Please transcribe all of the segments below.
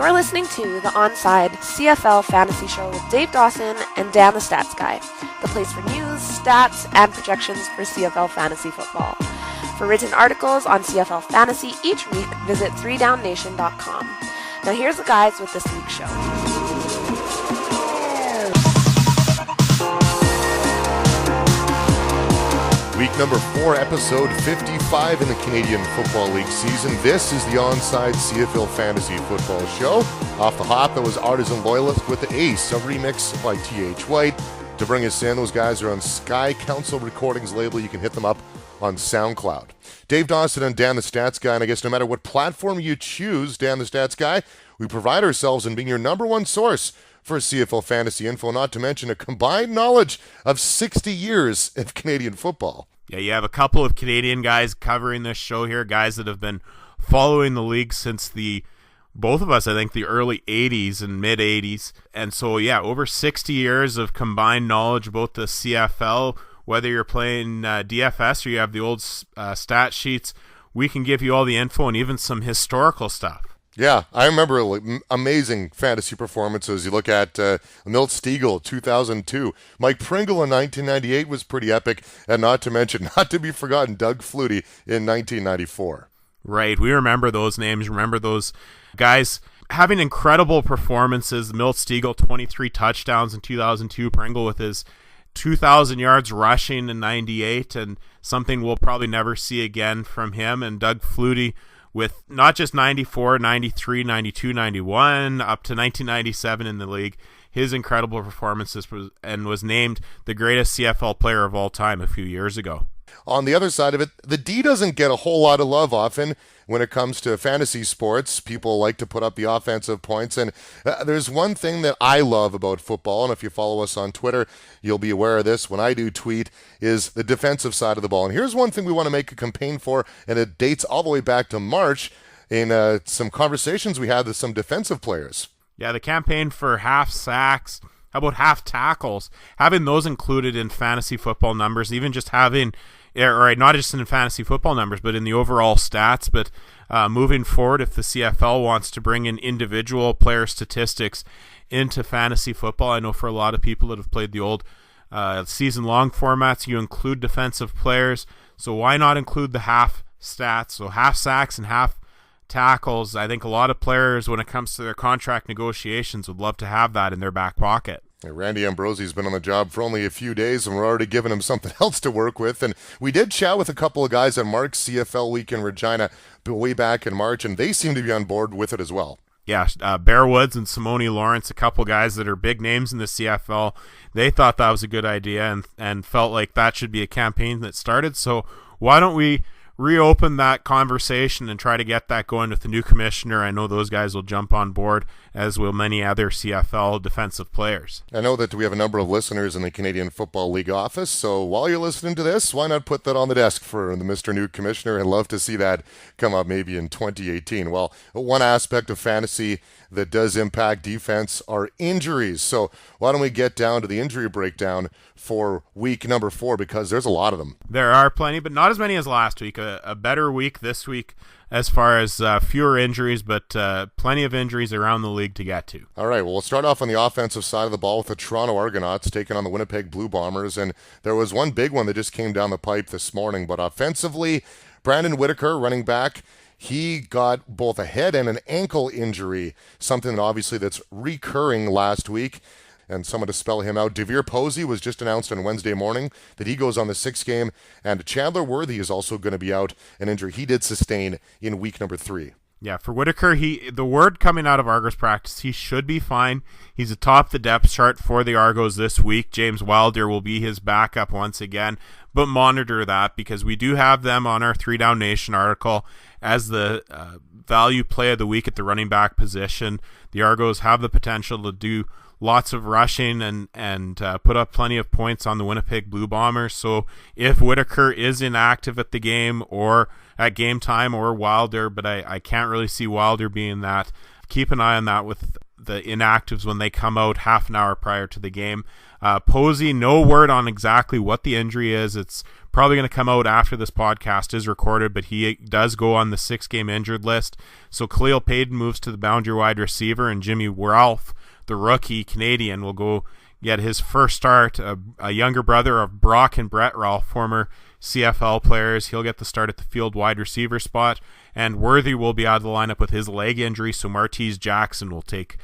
You're listening to the Onside CFL Fantasy Show with Dave Dawson and Dan the Stats Guy, the place for news, stats, and projections for CFL fantasy football. For written articles on CFL Fantasy each week, visit 3downnation.com. Now here's the guys with this week's show. Week number 4, episode 55 in the Canadian Football League season. This is the Onside CFL Fantasy Football Show. Off the hop, that was Artisan Loyalist with the Ace, a remix by T.H. White. To bring us in, those guys are on Sky Council Recordings label. You can hit them up on SoundCloud. Dave Dawson and Dan the Stats Guy, and I guess no matter what platform you choose, Dan the Stats Guy, we pride ourselves in being your number one source for CFL fantasy info, not to mention a combined knowledge of 60 years of Canadian football. Yeah, you have a couple of Canadian guys covering this show here, guys that have been following the league since both of us, I think, the early 80s and mid 80s. And so, yeah, over 60 years of combined knowledge about the CFL, whether you're playing DFS or you have the old stat sheets, we can give you all the info and even some historical stuff. Yeah, I remember amazing fantasy performances. You look at Milt Stiegel, 2002. Mike Pringle in 1998 was pretty epic. And not to mention, not to be forgotten, Doug Flutie in 1994. Right, we remember those names, remember those guys having incredible performances. Milt Stiegel, 23 touchdowns in 2002. Pringle with his 2,000 yards rushing in 98, and something we'll probably never see again from him. And Doug Flutie with not just 94, 93, 92, 91, up to 1997 in the league. His incredible performances was named the greatest CFL player of all time a few years ago. On the other side of it, the D doesn't get a whole lot of love often when it comes to fantasy sports. People like to put up the offensive points, and there's one thing that I love about football, and if you follow us on Twitter, you'll be aware of this when I do tweet, is the defensive side of the ball. And here's one thing we want to make a campaign for, and it dates all the way back to March in some conversations we had with some defensive players. Yeah, the campaign for half sacks, how about half tackles, having those included in fantasy football numbers, even just having, right, not just in fantasy football numbers, but in the overall stats. But moving forward, if the CFL wants to bring in individual player statistics into fantasy football, I know for a lot of people that have played the old season-long formats, you include defensive players. So why not include the half stats? So half sacks and half tackles. I think a lot of players, when it comes to their contract negotiations, would love to have that in their back pocket. Randy Ambrosie's been on the job for only a few days, and we're already giving him something else to work with. And we did chat with a couple of guys at Mark's CFL Week in Regina way back in March, and they seem to be on board with it as well. Yeah, Bear Woods and Simone Lawrence, a couple guys that are big names in the CFL, they thought that was a good idea and felt like that should be a campaign that started. So why don't we reopen that conversation and try to get that going with the new commissioner? I know those guys will jump on board, as will many other CFL defensive players. I know that we have a number of listeners in the Canadian Football League office, so while you're listening to this, why not put that on the desk for the Mr. New Commissioner? I'd love to see that come up maybe in 2018. Well, one aspect of fantasy that does impact defense are injuries. So why don't we get down to the injury breakdown for week number 4, because there's a lot of them. There are plenty, but not as many as last week. A better week this week as far as fewer injuries, but plenty of injuries around the league to get to. All right, well, we'll start off on the offensive side of the ball with the Toronto Argonauts taking on the Winnipeg Blue Bombers, and there was one big one that just came down the pipe this morning. But offensively, Brandon Whitaker, running back, he got both a head and an ankle injury, something that obviously that's recurring last week. And someone to spell him out, Devere Posey was just announced on Wednesday morning that he goes on the 6th game, and Chandler Worthy is also going to be out, an injury he did sustain in week number 3. Yeah, for Whitaker, the word coming out of Argos practice, he should be fine. He's atop the depth chart for the Argos this week. James Wilder will be his backup once again, but monitor that because we do have them on our 3 Down Nation article as the value play of the week at the running back position. The Argos have the potential to do lots of rushing and put up plenty of points on the Winnipeg Blue Bombers. So if Whitaker is inactive at the game or at game time, or Wilder, but I can't really see Wilder being that, keep an eye on that with the inactives when they come out half an hour prior to the game. Posey, no word on exactly what the injury is. It's probably going to come out after this podcast is recorded, but he does go on the 6-game injured list. So Khalil Payton moves to the boundary wide receiver, and Jimmy Ralph, the rookie Canadian, will go get his first start. A younger brother of Brock and Brett Ralph, former CFL players. He'll get the start at the field wide receiver spot, and Worthy will be out of the lineup with his leg injury, so Martese Jackson will take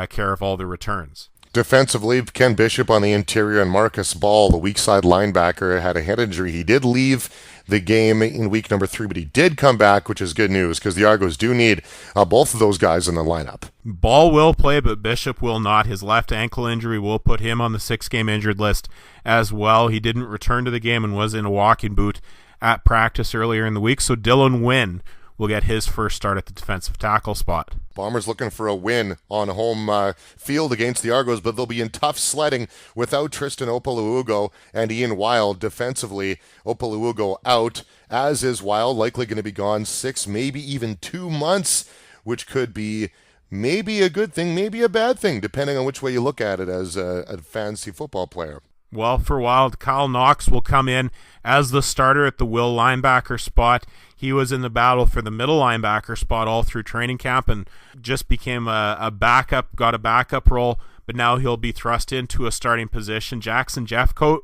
care of all the returns. Defensively, Ken Bishop on the interior and Marcus Ball, the weak side linebacker, had a head injury. He did leave the game in week number 3, but he did come back, which is good news because the Argos do need both of those guys in the lineup. Ball will play, but Bishop will not. His left ankle injury will put him on the 6-game injured list as well. He didn't return to the game and was in a walking boot at practice earlier in the week, so Dylan Wynn will get his first start at the defensive tackle spot. Bombers looking for a win on home field against the Argos, but they'll be in tough sledding without Tristan Opoluugo and Ian Wild defensively. Opoluugo out, as is Wild, likely going to be gone 6, maybe even 2 months, which could be maybe a good thing, maybe a bad thing, depending on which way you look at it as a fantasy football player. Well, for Wild, Kyle Knox will come in as the starter at the will linebacker spot. He was in the battle for the middle linebacker spot all through training camp and just became a backup, got a backup role, but now he'll be thrust into a starting position. Jackson Jeffcoat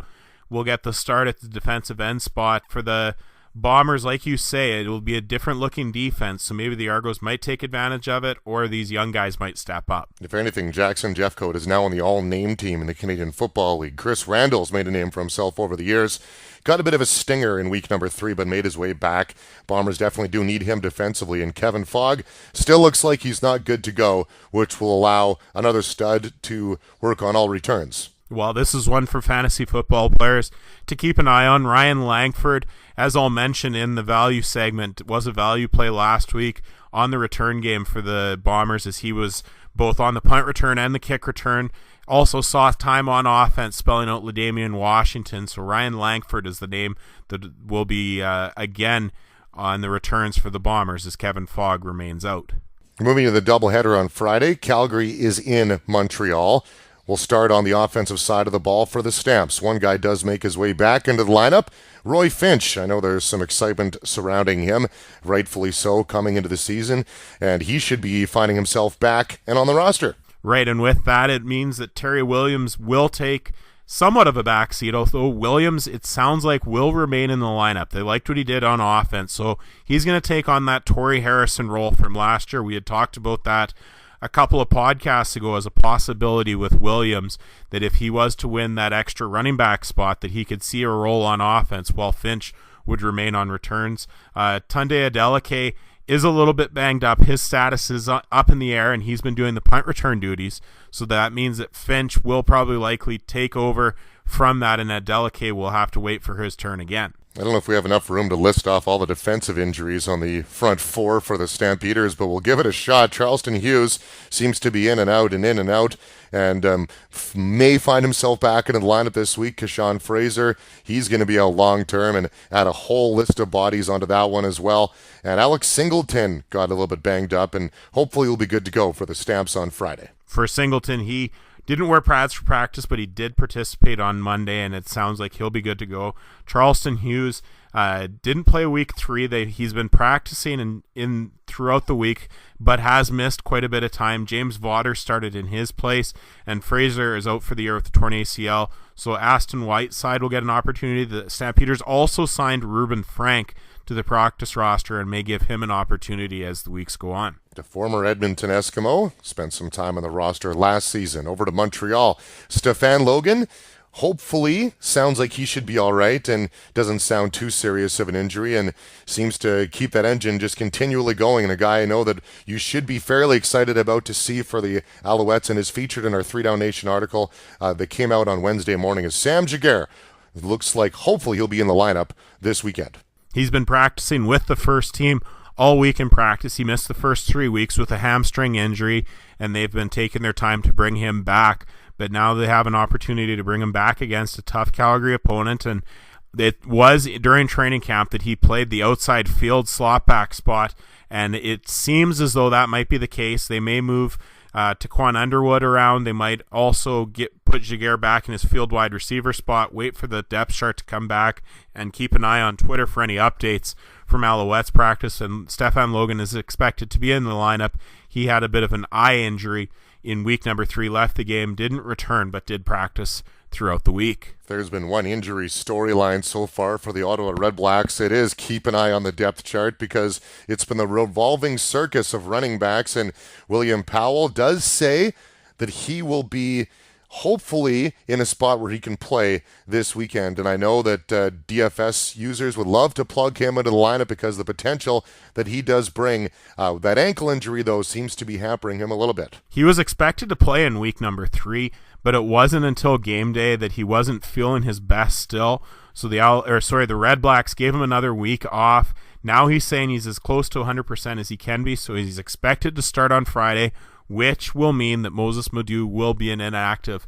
will get the start at the defensive end spot. For the Bombers, like you say, it will be a different looking defense, so maybe the Argos might take advantage of it, or these young guys might step up. If anything, Jackson Jeffcoat is now on the all-name team in the Canadian Football League. Chris Randall's made a name for himself over the years. Got a bit of a stinger in week number 3, but made his way back. Bombers definitely do need him defensively, and Kevin Fogg still looks like he's not good to go, which will allow another stud to work on all returns. Well, this is one for fantasy football players to keep an eye on. Ryan Langford, as I'll mention in the value segment, was a value play last week on the return game for the Bombers, as he was both on the punt return and the kick return. Also saw time on offense, spelling out LaDamian Washington. So Ryan Langford is the name that will be again on the returns for the Bombers as Kevin Fogg remains out. Moving to the doubleheader on Friday, Calgary is in Montreal. We'll start on the offensive side of the ball for the Stamps. One guy does make his way back into the lineup, Roy Finch. I know there's some excitement surrounding him, rightfully so, coming into the season, and he should be finding himself back and on the roster. Right, and with that, it means that Terry Williams will take somewhat of a backseat, although Williams, it sounds like, will remain in the lineup. They liked what he did on offense, so he's going to take on that Torrey Harrison role from last year. We had talked about that a couple of podcasts ago as a possibility with Williams, that if he was to win that extra running back spot, that he could see a role on offense while Finch would remain on returns. Tunde Adeleke is a little bit banged up. His status is up in the air, and he's been doing the punt return duties, so that means that Finch will probably likely take over from that, and Adeleke will have to wait for his turn again. I don't know if we have enough room to list off all the defensive injuries on the front four for the Stampeders, but we'll give it a shot. Charleston Hughes seems to be in and out, and may find himself back in the lineup this week. Keshawn Fraser, he's going to be out long-term, and add a whole list of bodies onto that one as well. And Alex Singleton got a little bit banged up, and hopefully will be good to go for the Stamps on Friday. For Singleton, he didn't wear pads for practice, but he did participate on Monday, and it sounds like he'll be good to go. Charleston Hughes didn't play week 3. He's been practicing in throughout the week, but has missed quite a bit of time. James Vaughter started in his place, and Fraser is out for the year with the torn ACL. So Aston Whiteside will get an opportunity. The Stampeders also signed Reuben Frank to the practice roster and may give him an opportunity as the weeks go on. The former Edmonton Eskimo spent some time on the roster last season. Over to Montreal, Stefan Logan, hopefully, sounds like he should be all right and doesn't sound too serious of an injury and seems to keep that engine just continually going. And a guy I know that you should be fairly excited about to see for the Alouettes and is featured in our 3 Down Nation article that came out on Wednesday morning is Sam Jaguar. It looks like hopefully he'll be in the lineup this weekend. He's been practicing with the first team all week in practice. He missed the first 3 weeks with a hamstring injury, and they've been taking their time to bring him back. But now they have an opportunity to bring him back against a tough Calgary opponent. And it was during training camp that he played the outside field slot back spot, and it seems as though that might be the case. They may move Taquan Underwood around. They might also put Jaguar back in his field wide receiver spot, wait for the depth chart to come back, and keep an eye on Twitter for any updates from Alouettes practice. And Stefan Logan is expected to be in the lineup. He had a bit of an eye injury in week number 3, left the game, didn't return, but did practice throughout the week. There's been one injury storyline so far for the Ottawa Redblacks. It is keep an eye on the depth chart, because it's been the revolving circus of running backs, and William Powell does say that he will be hopefully in a spot where he can play this weekend. And I know that DFS users would love to plug him into the lineup because the potential that he does bring. That ankle injury, though, seems to be hampering him a little bit. He was expected to play in week number 3, but it wasn't until game day that he wasn't feeling his best still. So the Redblacks gave him another week off. Now he's saying he's as close to 100% as he can be, so he's expected to start on Friday, which will mean that Moses Madu will be an inactive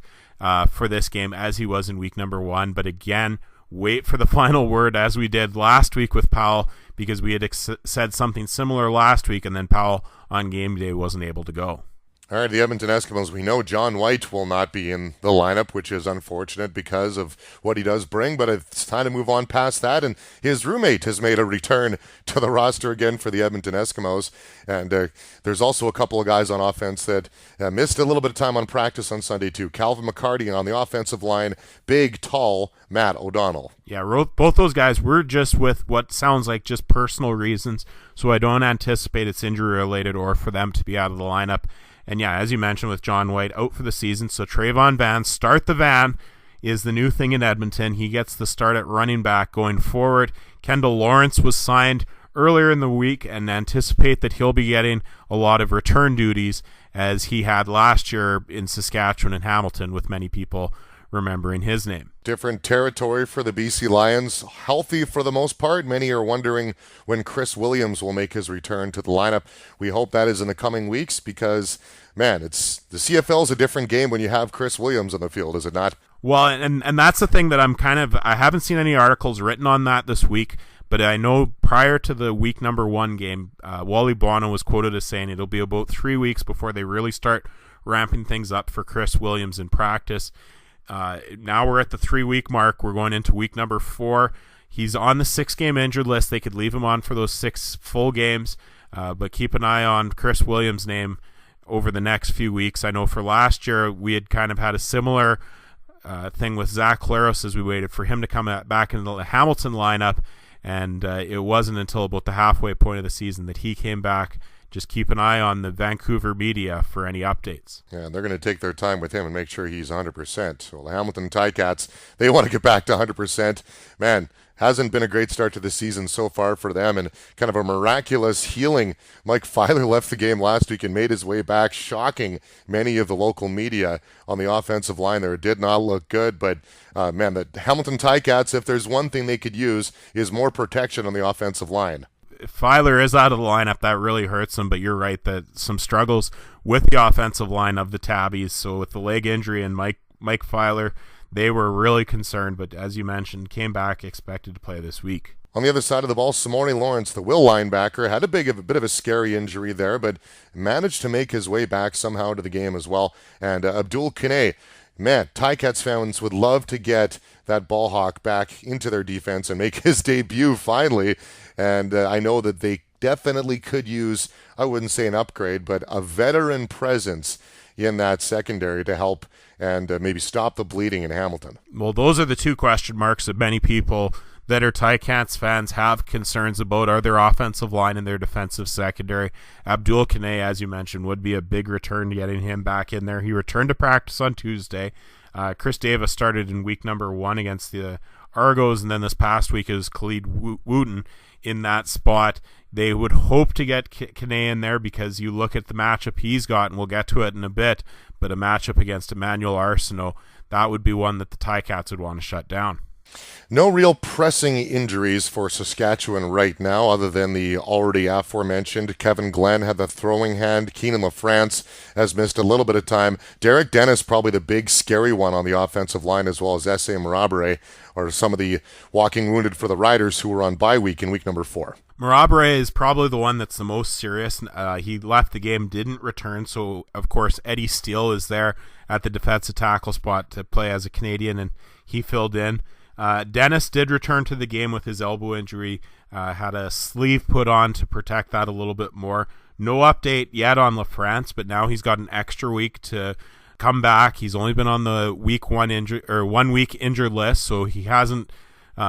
for this game, as he was in week number 1. But again, wait for the final word, as we did last week with Powell, because we had said something similar last week, and then Powell on game day wasn't able to go. All right, the Edmonton Eskimos, we know John White will not be in the lineup, which is unfortunate because of what he does bring, but it's time to move on past that, and his roommate has made a return to the roster again for the Edmonton Eskimos, and there's also a couple of guys on offense that missed a little bit of time on practice on Sunday too. Calvin McCarty on the offensive line, big, tall Matt O'Donnell. Yeah, both those guys were just with what sounds like just personal reasons, so I don't anticipate it's injury-related or for them to be out of the lineup. And yeah, as you mentioned, with John White out for the season, so Trayvon Van, start the van, is the new thing in Edmonton. He gets the start at running back going forward. Kendall Lawrence was signed earlier in the week, and anticipate that he'll be getting a lot of return duties, as he had last year in Saskatchewan and Hamilton, with many people remembering his name. Different territory for the BC Lions, healthy for the most part. Many are wondering when Chris Williams will make his return to the lineup. We hope that is in the coming weeks, because, man, the CFL is a different game when you have Chris Williams on the field, is it not? Well, and that's the thing that I haven't seen any articles written on that this week, but I know prior to the week number 1 game, Wally Bono was quoted as saying it'll be about 3 weeks before they really start ramping things up for Chris Williams in practice. Now we're at the 3-week mark. We're going into week number 4. He's on the 6-game injured list. They could leave him on for those 6 full games, but keep an eye on Chris Williams' name over the next few weeks. I know for last year we had kind of had a similar thing with Zach Claros as we waited for him to come back into the Hamilton lineup, and it wasn't until about the halfway point of the season that he came back. Just keep an eye on the Vancouver media for any updates. Yeah, they're going to take their time with him and make sure he's 100%. Well, the Hamilton Ticats, they want to get back to 100%. Man, hasn't been a great start to the season so far for them, and kind of a miraculous healing. Mike Filer left the game last week and made his way back, shocking many of the local media on the offensive line there. It did not look good, but man, the Hamilton Ticats, if there's one thing they could use, is more protection on the offensive line. If Filer is out of the lineup, that really hurts him, but you're right that some struggles with the offensive line of the Tabbies. So with the leg injury and Mike Filer, they were really concerned, but as you mentioned, came back, expected to play this week. On the other side of the ball, Simone Lawrence, the Will linebacker, had a bit of a scary injury there, but managed to make his way back somehow to the game as well. And Abdul Kane, man, Ticats fans would love to get that ball hawk back into their defense and make his debut finally. And I know that they definitely could use, I wouldn't say an upgrade, but a veteran presence in that secondary to help and maybe stop the bleeding in Hamilton. Well, those are the 2 question marks that many people that are Ticats fans have concerns about, are their offensive line and their defensive secondary. Abdul Kane, as you mentioned, would be a big return to getting him back in there. He returned to practice on Tuesday. Chris Davis started in week number 1 against the Argos, and then this past week is Khalid Wooten in that spot. They would hope to get Kane in there because you look at the matchup he's got, and we'll get to it in a bit, but a matchup against Emmanuel Arsenault, that would be one that the Ticats would want to shut down. No real pressing injuries for Saskatchewan right now, other than the already aforementioned Kevin Glenn had the throwing hand. Keenan LaFrance has missed a little bit of time. Derek Dennis, probably the big scary one on the offensive line, as well as S.A. Marabere, are some of the walking wounded for the Riders who were on bye week in week number 4. Marabere is probably the one that's the most serious. He left the game, didn't return, so of course Eddie Steele is there at the defensive tackle spot to play as a Canadian, and he filled in. Dennis did return to the game with his elbow injury, had a sleeve put on to protect that a little bit more. No update yet on LaFrance, but now he's got an extra week to come back. He's only been on the week 1 week injured list, so he hasn't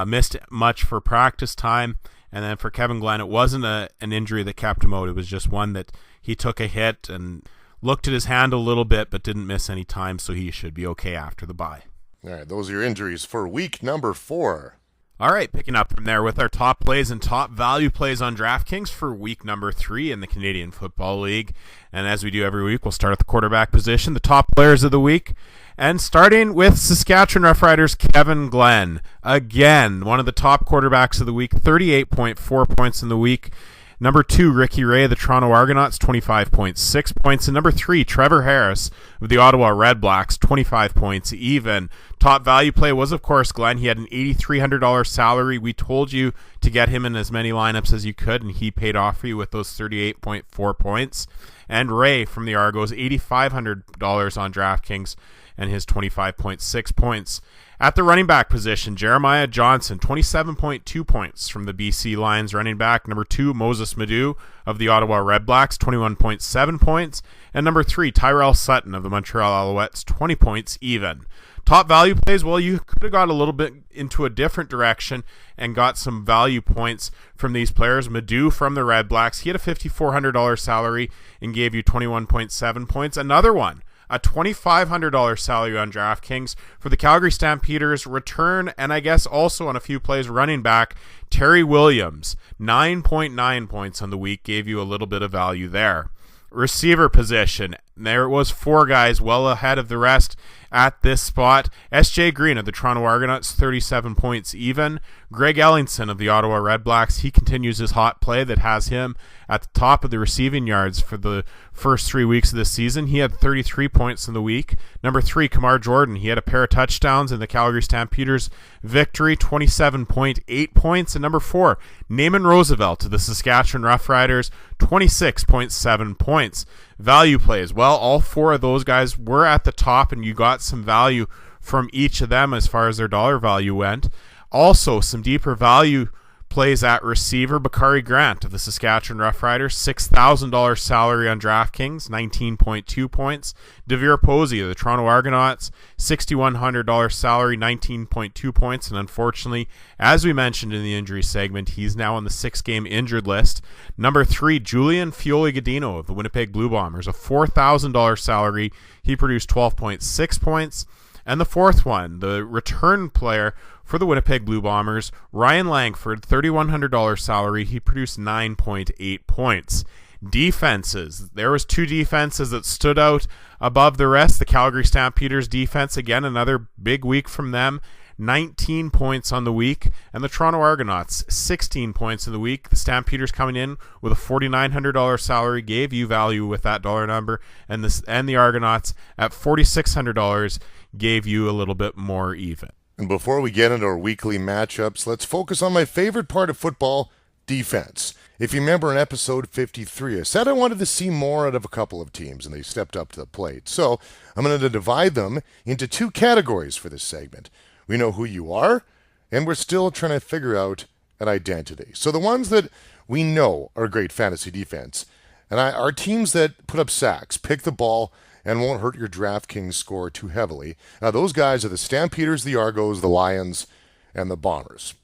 missed much for practice time. And then for Kevin Glenn, it wasn't an injury that kept him out. It was just one that he took a hit and looked at his hand a little bit, but didn't miss any time, so he should be okay after the bye. All right, those are your injuries for week number 4. All right, picking up from there with our top plays and top value plays on DraftKings for week number 3 in the Canadian Football League. And as we do every week, we'll start at the quarterback position, the top players of the week. And starting with Saskatchewan Roughriders' Kevin Glenn. Again, one of the top quarterbacks of the week, 38.4 points in the week. Number 2, Ricky Ray of the Toronto Argonauts, 25.6 points. And number 3, Trevor Harris of the Ottawa Redblacks, 25 points even. Top value play was, of course, Glenn. He had an $8,300 salary. We told you to get him in as many lineups as you could, and he paid off for you with those 38.4 points. And Ray from the Argos, $8,500 on DraftKings, and his 25.6 points. At the running back position, Jeremiah Johnson, 27.2 points from the BC Lions running back. Number 2, Moses Madu of the Ottawa Redblacks, 21.7 points. And number 3, Tyrell Sutton of the Montreal Alouettes, 20 points even. Top value plays, well, you could have got a little bit into a different direction and got some value points from these players. Madu from the Redblacks, he had a $5,400 salary and gave you 21.7 points. Another one, a $2,500 salary on DraftKings for the Calgary Stampeders return, and I guess also on a few plays running back, Terry Williams, 9.9 points on the week, gave you a little bit of value there. Receiver position, there was 4 guys well ahead of the rest at this spot. S.J. Green of the Toronto Argonauts, 37 points even. Greg Ellingson of the Ottawa Redblacks, he continues his hot play that has him at the top of the receiving yards for the first 3 weeks of the season. He had 33 points in the week. Number 3, Kamar Jordan, he had a pair of touchdowns in the Calgary Stampeders victory, 27.8 points. And number 4, Naaman Roosevelt of the Saskatchewan Roughriders, 26.7 points. Value plays, well, all 4 of those guys were at the top, and you got some value from each of them as far as their dollar value went. Also, some deeper value plays at receiver. Bakari Grant of the Saskatchewan Roughriders, $6,000 salary on DraftKings, 19.2 points. Devere Posey of the Toronto Argonauts, $6,100 salary, 19.2 points. And unfortunately, as we mentioned in the injury segment, he's now on the 6-game injured list. Number 3, Julian Fioli-Gadino of the Winnipeg Blue Bombers, a $4,000 salary. He produced 12.6 points. And the 4th one, the return player for the Winnipeg Blue Bombers, Ryan Langford, $3,100 salary. He produced 9.8 points. Defenses. There was 2 defenses that stood out above the rest. The Calgary Stampeders defense, again, another big week from them. 19 points on the week. And the Toronto Argonauts, 16 points in the week. The Stampeders coming in with a $4,900 salary gave you value with that dollar number. And the Argonauts at $4,600 gave you a little bit more even. And before we get into our weekly matchups, let's focus on my favorite part of football, defense. If you remember in episode 53, I said I wanted to see more out of a couple of teams, and they stepped up to the plate. So I'm going to divide them into 2 categories for this segment. We know who you are, and we're still trying to figure out an identity. So the ones that we know are great fantasy defense, and are teams that put up sacks, pick the ball, and won't hurt your DraftKings score too heavily. Now, those guys are the Stampeders, the Argos, the Lions, and the Bombers.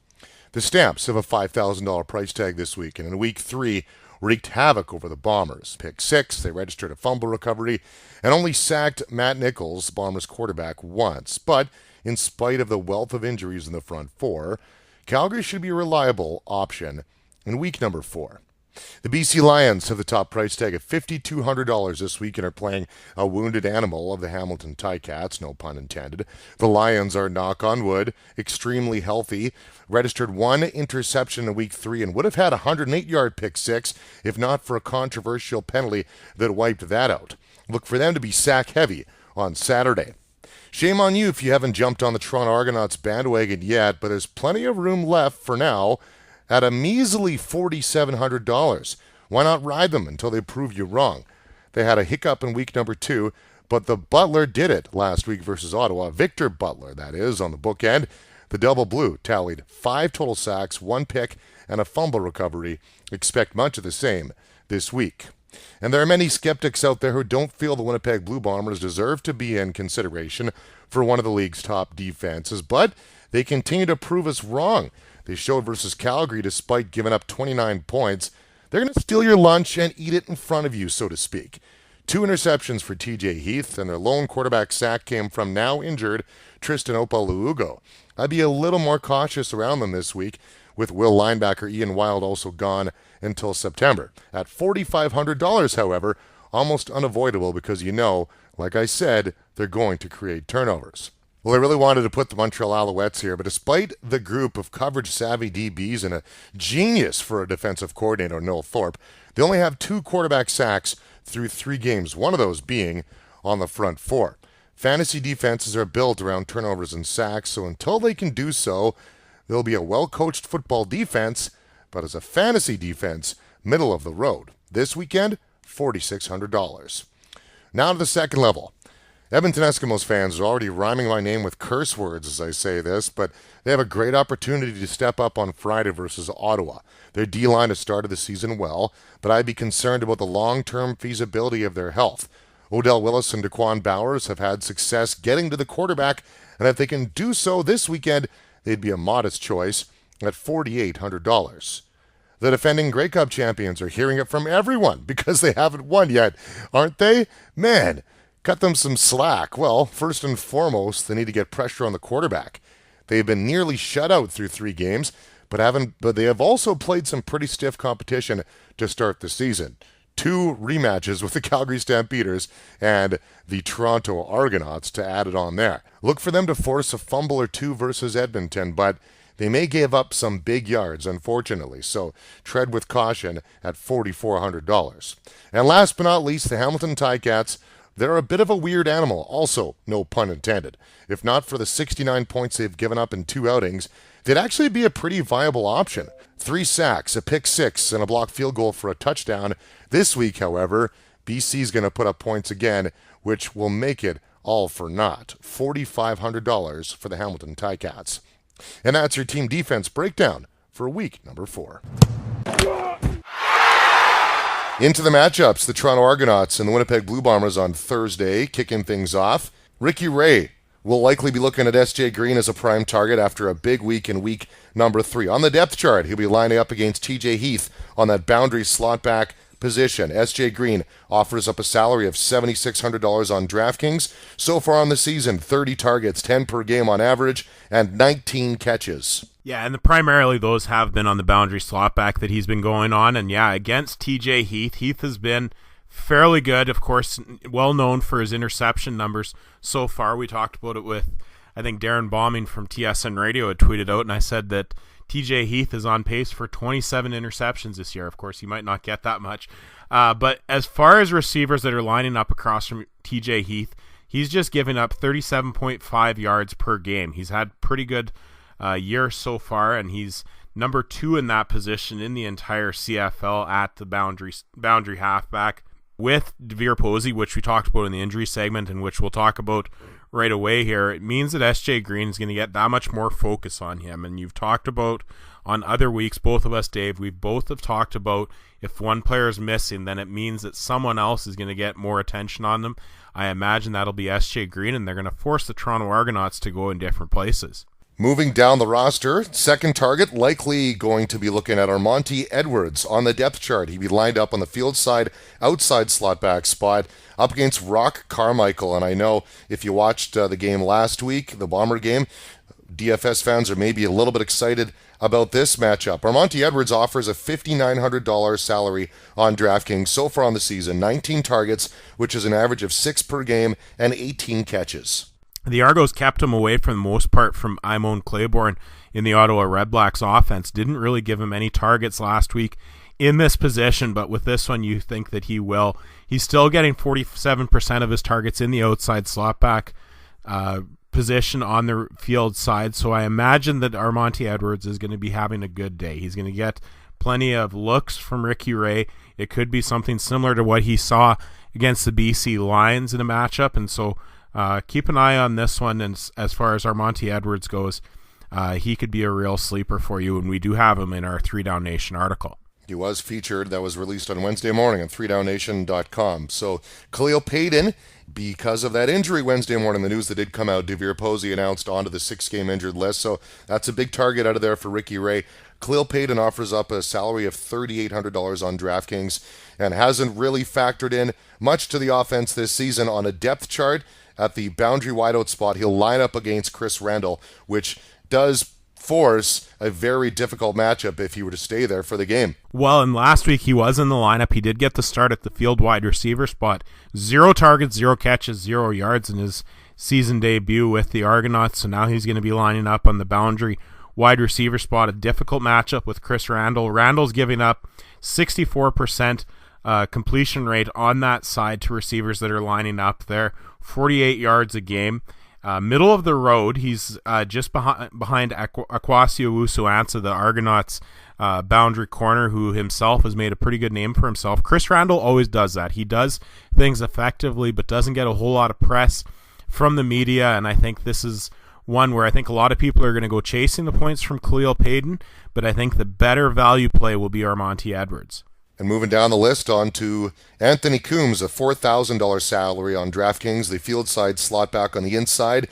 The Stamps have a $5,000 price tag this week, and in week 3, wreaked havoc over the Bombers. Pick 6, they registered a fumble recovery, and only sacked Matt Nichols, Bombers quarterback, once. But in spite of the wealth of injuries in the front 4, Calgary should be a reliable option in week number 4. The BC Lions have the top price tag of $5,200 this week and are playing a wounded animal of the Hamilton Ticats, no pun intended. The Lions are, knock on wood, extremely healthy, registered one interception in week 3 and would have had a 108-yard pick six if not for a controversial penalty that wiped that out. Look for them to be sack heavy on Saturday. Shame on you if you haven't jumped on the Toronto Argonauts bandwagon yet, but there's plenty of room left for now at a measly $4,700. Why not ride them until they prove you wrong? They had a hiccup in week number 2, but the Butler did it last week versus Ottawa. Victor Butler, that is, on the bookend. The Double Blue tallied 5 total sacks, 1 pick, and a fumble recovery. Expect much of the same this week. And there are many skeptics out there who don't feel the Winnipeg Blue Bombers deserve to be in consideration for one of the league's top defenses, but they continue to prove us wrong. They showed versus Calgary despite giving up 29 points. They're going to steal your lunch and eat it in front of you, so to speak. 2 interceptions for TJ Heath, and their lone quarterback sack came from now injured Tristan Opaluugo. I'd be a little more cautious around them this week, with Will linebacker Ian Wild also gone until September. At $4,500, however, almost unavoidable because like I said, they're going to create turnovers. Well, I really wanted to put the Montreal Alouettes here, but despite the group of coverage-savvy DBs and a genius for a defensive coordinator, Noel Thorpe, they only have 2 quarterback sacks through 3 games, one of those being on the front 4. Fantasy defenses are built around turnovers and sacks, so until they can do so, they'll be a well-coached football defense, but as a fantasy defense, middle of the road. This weekend, $4,600. Now to the second level. Edmonton Eskimos fans are already rhyming my name with curse words as I say this, but they have a great opportunity to step up on Friday versus Ottawa. Their D-line has started the season well, but I'd be concerned about the long-term feasibility of their health. Odell Willis and Daquan Bowers have had success getting to the quarterback, and if they can do so this weekend, they'd be a modest choice at $4,800. The defending Grey Cup champions are hearing it from everyone because they haven't won yet, aren't they? Man, cut them some slack. Well, first and foremost, they need to get pressure on the quarterback. They've been nearly shut out through 3 games, but they have also played some pretty stiff competition to start the season. 2 rematches with the Calgary Stampeders and the Toronto Argonauts to add it on there. Look for them to force a fumble or 2 versus Edmonton, but they may give up some big yards, unfortunately, so tread with caution at $4,400. And last but not least, the Hamilton Ticats. They're a bit of a weird animal, also no pun intended. If not for the 69 points they've given up in 2 outings, they'd actually be a pretty viable option. 3 sacks, a pick 6, and a blocked field goal for a touchdown. This week, however, BC's going to put up points again, which will make it all for naught. $4,500 for the Hamilton Ticats. And that's your team defense breakdown for week number 4. Into the matchups, the Toronto Argonauts and the Winnipeg Blue Bombers on Thursday, kicking things off. Ricky Ray will likely be looking at S.J. Green as a prime target after a big week in week number 3. On the depth chart, he'll be lining up against T.J. Heath on that boundary slot back position. S.J. Green offers up a salary of $7,600 on DraftKings. So far on the season, 30 targets, 10 per game on average, and 19 catches. Yeah, and primarily those have been on the boundary slot back that he's been going on. And yeah, against TJ Heath, Heath has been fairly good, of course, well known for his interception numbers so far. We talked about it with, I think, Darren Bombing from TSN Radio had tweeted out, and I said that TJ Heath is on pace for 27 interceptions this year. Of course, he might not get that much. But as far as receivers that are lining up across from TJ Heath, he's just giving up 37.5 yards per game. He's had pretty good year so far, and he's number 2 in that position in the entire CFL at the boundary halfback with Devere Posey, which we talked about in the injury segment and which we'll talk about right away here. It means that SJ Green is going to get that much more focus on him. And you've talked about on other weeks, both of us, Dave, we both have talked about if one player is missing, then it means that someone else is going to get more attention on them. I imagine that'll be SJ Green, and they're going to force the Toronto Argonauts to go in different places. Moving down the roster, second target likely going to be looking at Armonte Edwards on the depth chart. He'd be lined up on the field side, outside slot back spot, up against Rock Carmichael. And I know if you watched the game last week, the Bomber game, DFS fans are maybe a little bit excited about this matchup. Armonte Edwards offers a $5,900 salary on DraftKings so far on the season, 19 targets, which is an average of 6 per game, and 18 catches. The Argos kept him away for the most part from Imone Claiborne in the Ottawa Redblacks offense. Didn't really give him any targets last week in this position, but with this one you think that he will. He's still getting 47% of his targets in the outside slot back position on the field side, so I imagine that Armonte Edwards is going to be having a good day. He's going to get plenty of looks from Ricky Ray. It could be something similar to what he saw against the BC Lions in a matchup, and so keep an eye on this one. And as far as Armonte Edwards goes, he could be a real sleeper for you, and we do have him in our 3 Down Nation article. He was featured. That was released on Wednesday morning on 3downnation.com. So Khalil Payton, because of that injury Wednesday morning, the news that did come out, Devere Posey announced onto the 6-game injured list. So that's a big target out of there for Ricky Ray. Khalil Payton offers up a salary of $3,800 on DraftKings and hasn't really factored in much to the offense this season. On a depth chart at the boundary wideout spot, he'll line up against Chris Randall, which does force a very difficult matchup if he were to stay there for the game. Well, and last week he was in the lineup. He did get the start at the field wide receiver spot. 0 targets, 0 catches, 0 yards in his season debut with the Argonauts, so now he's going to be lining up on the boundary wide receiver spot. A difficult matchup with Chris Randall. Randall's giving up 64% completion rate on that side to receivers that are lining up there, 48 yards a game. Middle of the road, he's just behind Akwasi Owusu-Ansah, the Argonauts boundary corner, who himself has made a pretty good name for himself. Chris Randall always does that. He does things effectively, but doesn't get a whole lot of press from the media, and I think this is one where I think a lot of people are going to go chasing the points from Khalil Payton, but I think the better value play will be Armonte Edwards. And moving down the list on to Anthony Coombs, a $4,000 salary on DraftKings, the field side slot back on the inside.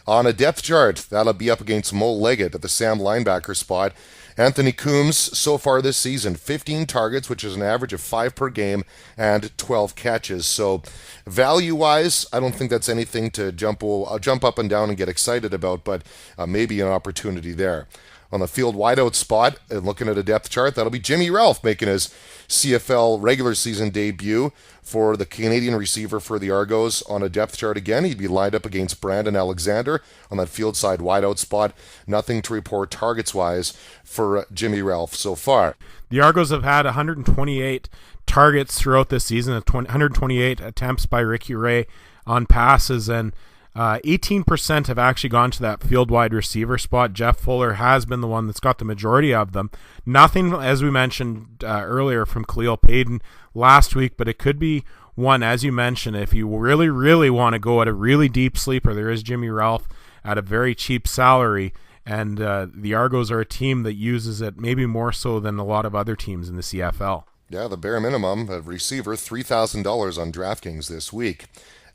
On a depth chart, that'll be up against Mo Leggett at the Sam linebacker spot. Anthony Coombs, so far this season, 15 targets, which is an average of 5 per game, and 12 catches. So value-wise, I don't think that's anything to jump up and down and get excited about, but maybe an opportunity there. On the field wideout spot, and looking at a depth chart, that'll be Jimmy Ralph making his CFL regular season debut for the Canadian receiver for the Argos. On a depth chart again, he'd be lined up against Brandon Alexander on that field side wideout spot. Nothing to report targets-wise for Jimmy Ralph so far. The Argos have had 128 targets throughout this season, 128 attempts by Ricky Ray on passes, and 18% have actually gone to that field wide receiver spot. Jeff Fuller has been the one that's got the majority of them. Nothing, as we mentioned earlier, from Khalil Payton last week, but it could be one, as you mentioned, if you really, really want to go at a really deep sleeper. There is Jimmy Ralph at a very cheap salary, and the Argos are a team that uses it maybe more so than a lot of other teams in the CFL. Yeah, the bare minimum, a receiver, $3,000 on DraftKings this week.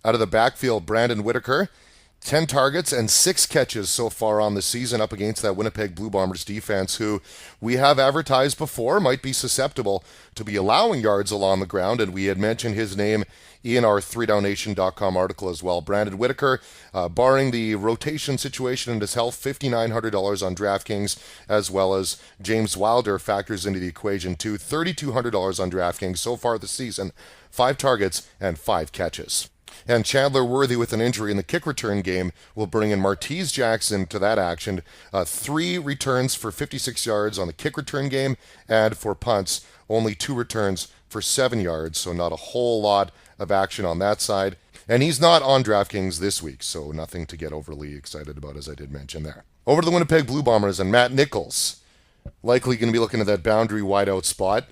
Out of the backfield, Brandon Whitaker, 10 targets and 6 catches so far on the season up against that Winnipeg Blue Bombers defense, who we have advertised before might be susceptible to be allowing yards along the ground, and we had mentioned his name in our 3downnation.com article as well. Brandon Whitaker, barring the rotation situation and his health, $5,900 on DraftKings, as well as James Wilder factors into the equation too, $3,200 on DraftKings so far this season, 5 targets and 5 catches. And Chandler Worthy, with an injury in the kick return game, will bring in Martese Jackson to that action. 3 returns for 56 yards on the kick return game, and for punts, only 2 returns for 7 yards, so not a whole lot of action on that side. And he's not on DraftKings this week, so nothing to get overly excited about, as I did mention there. Over to the Winnipeg Blue Bombers and Matt Nichols. Likely going to be looking at that boundary wideout spot.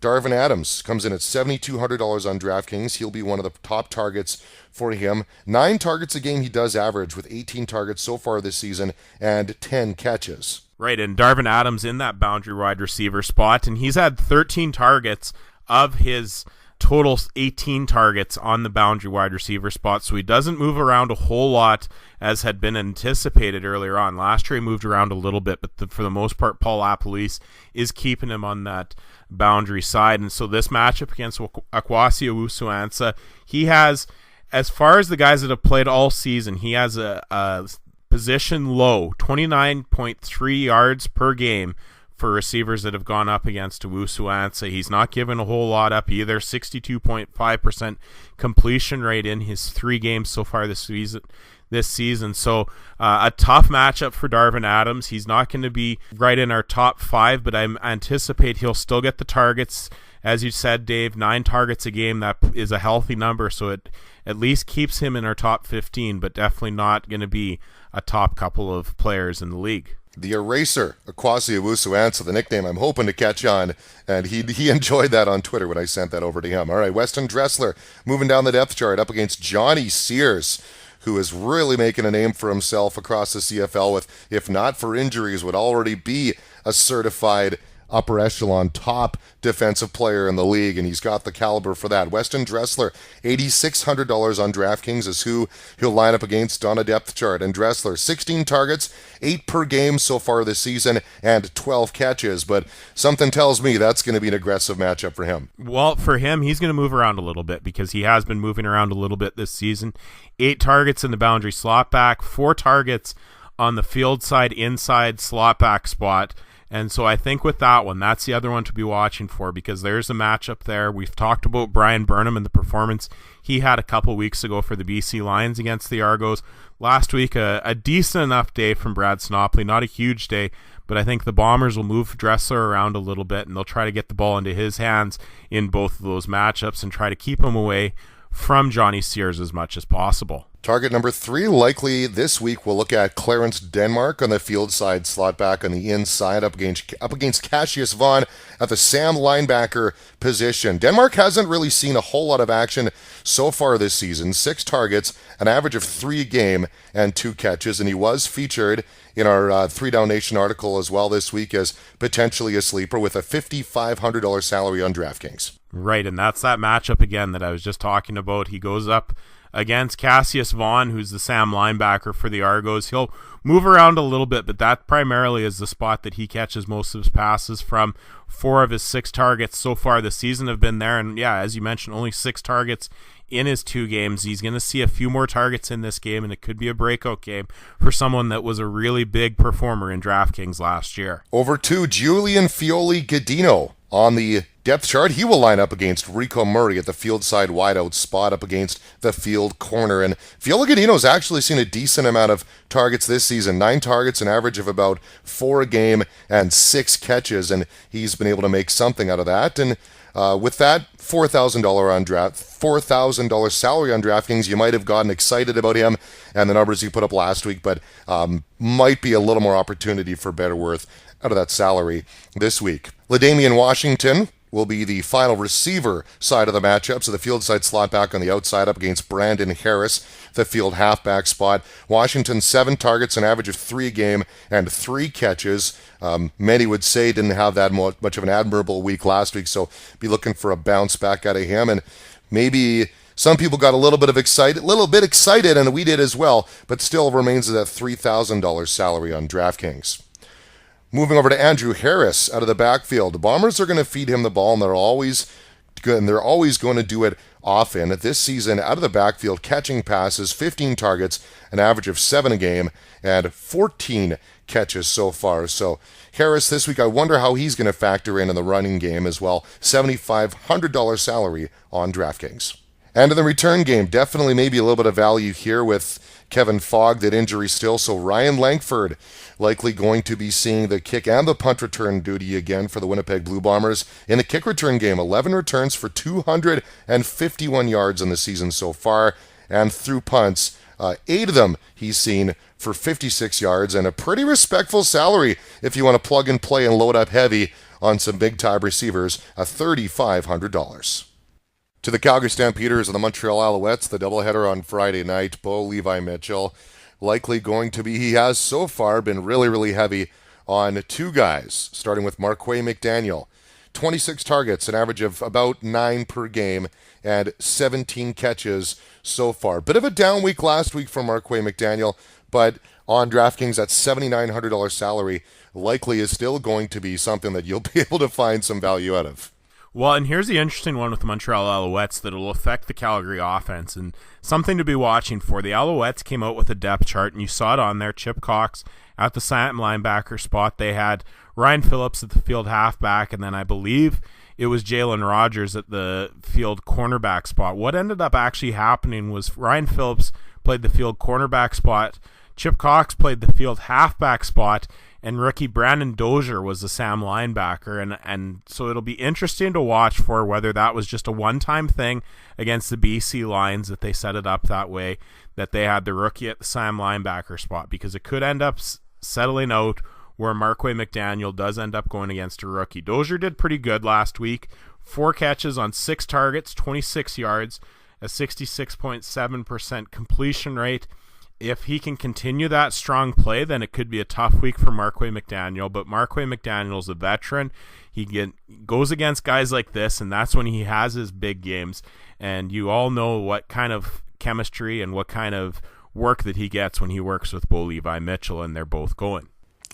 Darvin Adams comes in at $7,200 on DraftKings. He'll be one of the top targets for him. 9 targets a game he does average, with 18 targets so far this season and 10 catches. Right, and Darvin Adams in that boundary wide receiver spot, and he's had 13 targets of his total 18 targets on the boundary wide receiver spot, so he doesn't move around a whole lot as had been anticipated earlier on. Last year he moved around a little bit, but for the most part, Paul LaPolice is keeping him on that boundary side. And so this matchup against Akwasi Owusu-Ansah, he has, as far as the guys that have played all season, he has a position low, 29.3 yards per game for receivers that have gone up against Owusu-Ansah. He's not given a whole lot up either. 62.5% completion rate in his 3 games so far this season. So a tough matchup for Darvin Adams. He's not going to be right in our top 5, but I anticipate he'll still get the targets. As you said, Dave, 9 targets a game, that is a healthy number, so it at least keeps him in our top 15, but definitely not going to be a top couple of players in the league. The Eraser, Akwasi Owusu-Ansah, the nickname I'm hoping to catch on, and he enjoyed that on Twitter when I sent that over to him. All right, Weston Dressler moving down the depth chart up against Johnny Sears, who is really making a name for himself across the CFL with, if not for injuries, would already be a certified upper echelon top defensive player in the league, and he's got the caliber for that. Weston Dressler, $8,600 on DraftKings is who he'll line up against on a depth chart. And Dressler, 16 targets, 8 per game so far this season, and 12 catches. But something tells me that's going to be an aggressive matchup for him. Well, for him, he's going to move around a little bit because he has been moving around a little bit this season. 8 targets in the boundary slot back, 4 targets on the field side inside slot back spot. And so I think with that one, that's the other one to be watching for because there's a matchup there. We've talked about Brian Burnham and the performance he had a couple weeks ago for the BC Lions against the Argos. Last week, a decent enough day from Brad Snopley, not a huge day, but I think the Bombers will move Dressler around a little bit and they'll try to get the ball into his hands in both of those matchups and try to keep him away from Johnny Sears as much as possible. Target number 3, likely this week, we'll look at Clarence Denmark on the field side, slot back on the inside, up against Cassius Vaughn at the Sam linebacker position. Denmark hasn't really seen a whole lot of action so far this season. 6 targets, an average of 3 a game, and 2 catches, and he was featured in our 3 Down Nation article as well this week as potentially a sleeper with a $5,500 salary on DraftKings. Right, and that's that matchup again that I was just talking about. He goes up against Cassius Vaughn, who's the Sam linebacker for the Argos. He'll move around a little bit, but that primarily is the spot that he catches most of his passes from. 4 of his 6 targets so far this season have been there, and yeah, as you mentioned, only 6 targets in his 2 games. He's going to see a few more targets in this game, and it could be a breakout game for someone that was a really big performer in DraftKings last year. Over to Julian Fioli-Gadino on the depth chart. He will line up against Rico Murray at the field side wideout spot up against the field corner. And Fioli-Gadino's actually seen a decent amount of targets this season. 9 targets, an average of about 4 a game, and 6 catches. And he's been able to make something out of that. And with that $4,000 salary on DraftKings, you might have gotten excited about him and the numbers he put up last week, but might be a little more opportunity for better worth out of that salary this week. LaDamian Washington will be the final receiver side of the matchup, so the field side slot back on the outside up against Brandon Harris, the field halfback spot. Washington, 7 targets, an average of 3 a game, and 3 catches. Many would say didn't have that much of an admirable week last week, so be looking for a bounce back out of him. And maybe some people got a little bit excited, and we did as well, but still remains at that $3,000 salary on DraftKings. Moving over to Andrew Harris out of the backfield. The Bombers are going to feed him the ball, and they're always going to do it often. This season, out of the backfield, catching passes, 15 targets, an average of 7 a game, and 14 catches so far. So Harris this week, I wonder how he's going to factor in the running game as well. $7,500 salary on DraftKings. And in the return game, definitely maybe a little bit of value here with Kevin Fogg, that injury still. So Ryan Langford likely going to be seeing the kick and the punt return duty again for the Winnipeg Blue Bombers. In the kick return game, 11 returns for 251 yards in the season so far. And through punts, 8 of them he's seen for 56 yards and a pretty respectful salary if you want to plug and play and load up heavy on some big-time receivers, $3,500. To the Calgary Stampeders and the Montreal Alouettes, the doubleheader on Friday night. Bo Levi Mitchell likely going to be, he has so far been really, really heavy on 2 guys, starting with Marquay McDaniel. 26 targets, an average of about 9 per game, and 17 catches so far. Bit of a down week last week for Marquay McDaniel, but on DraftKings, that $7,900 salary likely is still going to be something that you'll be able to find some value out of. Well, and here's the interesting one with the Montreal Alouettes that will affect the Calgary offense, and something to be watching for. The Alouettes came out with a depth chart, and you saw it on there. Chip Cox at the Sam linebacker spot. They had Ryan Phillips at the field halfback, and then I believe it was Jalen Rogers at the field cornerback spot. What ended up actually happening was Ryan Phillips played the field cornerback spot, Chip Cox played the field halfback spot, and rookie Brandon Dozier was the Sam linebacker, and so it'll be interesting to watch for whether that was just a one-time thing against the BC Lions that they set it up that way, that they had the rookie at the Sam linebacker spot, because it could end up settling out where Marquay McDaniel does end up going against a rookie. Dozier did pretty good last week, 4 catches on 6 targets, 26 yards, a 66.7% completion rate. If he can continue that strong play, then it could be a tough week for Marquay McDaniel. But Marquay McDaniel's a veteran. He goes against guys like this, and that's when he has his big games. And you all know what kind of chemistry and what kind of work that he gets when he works with Bo Levi Mitchell, and they're both going.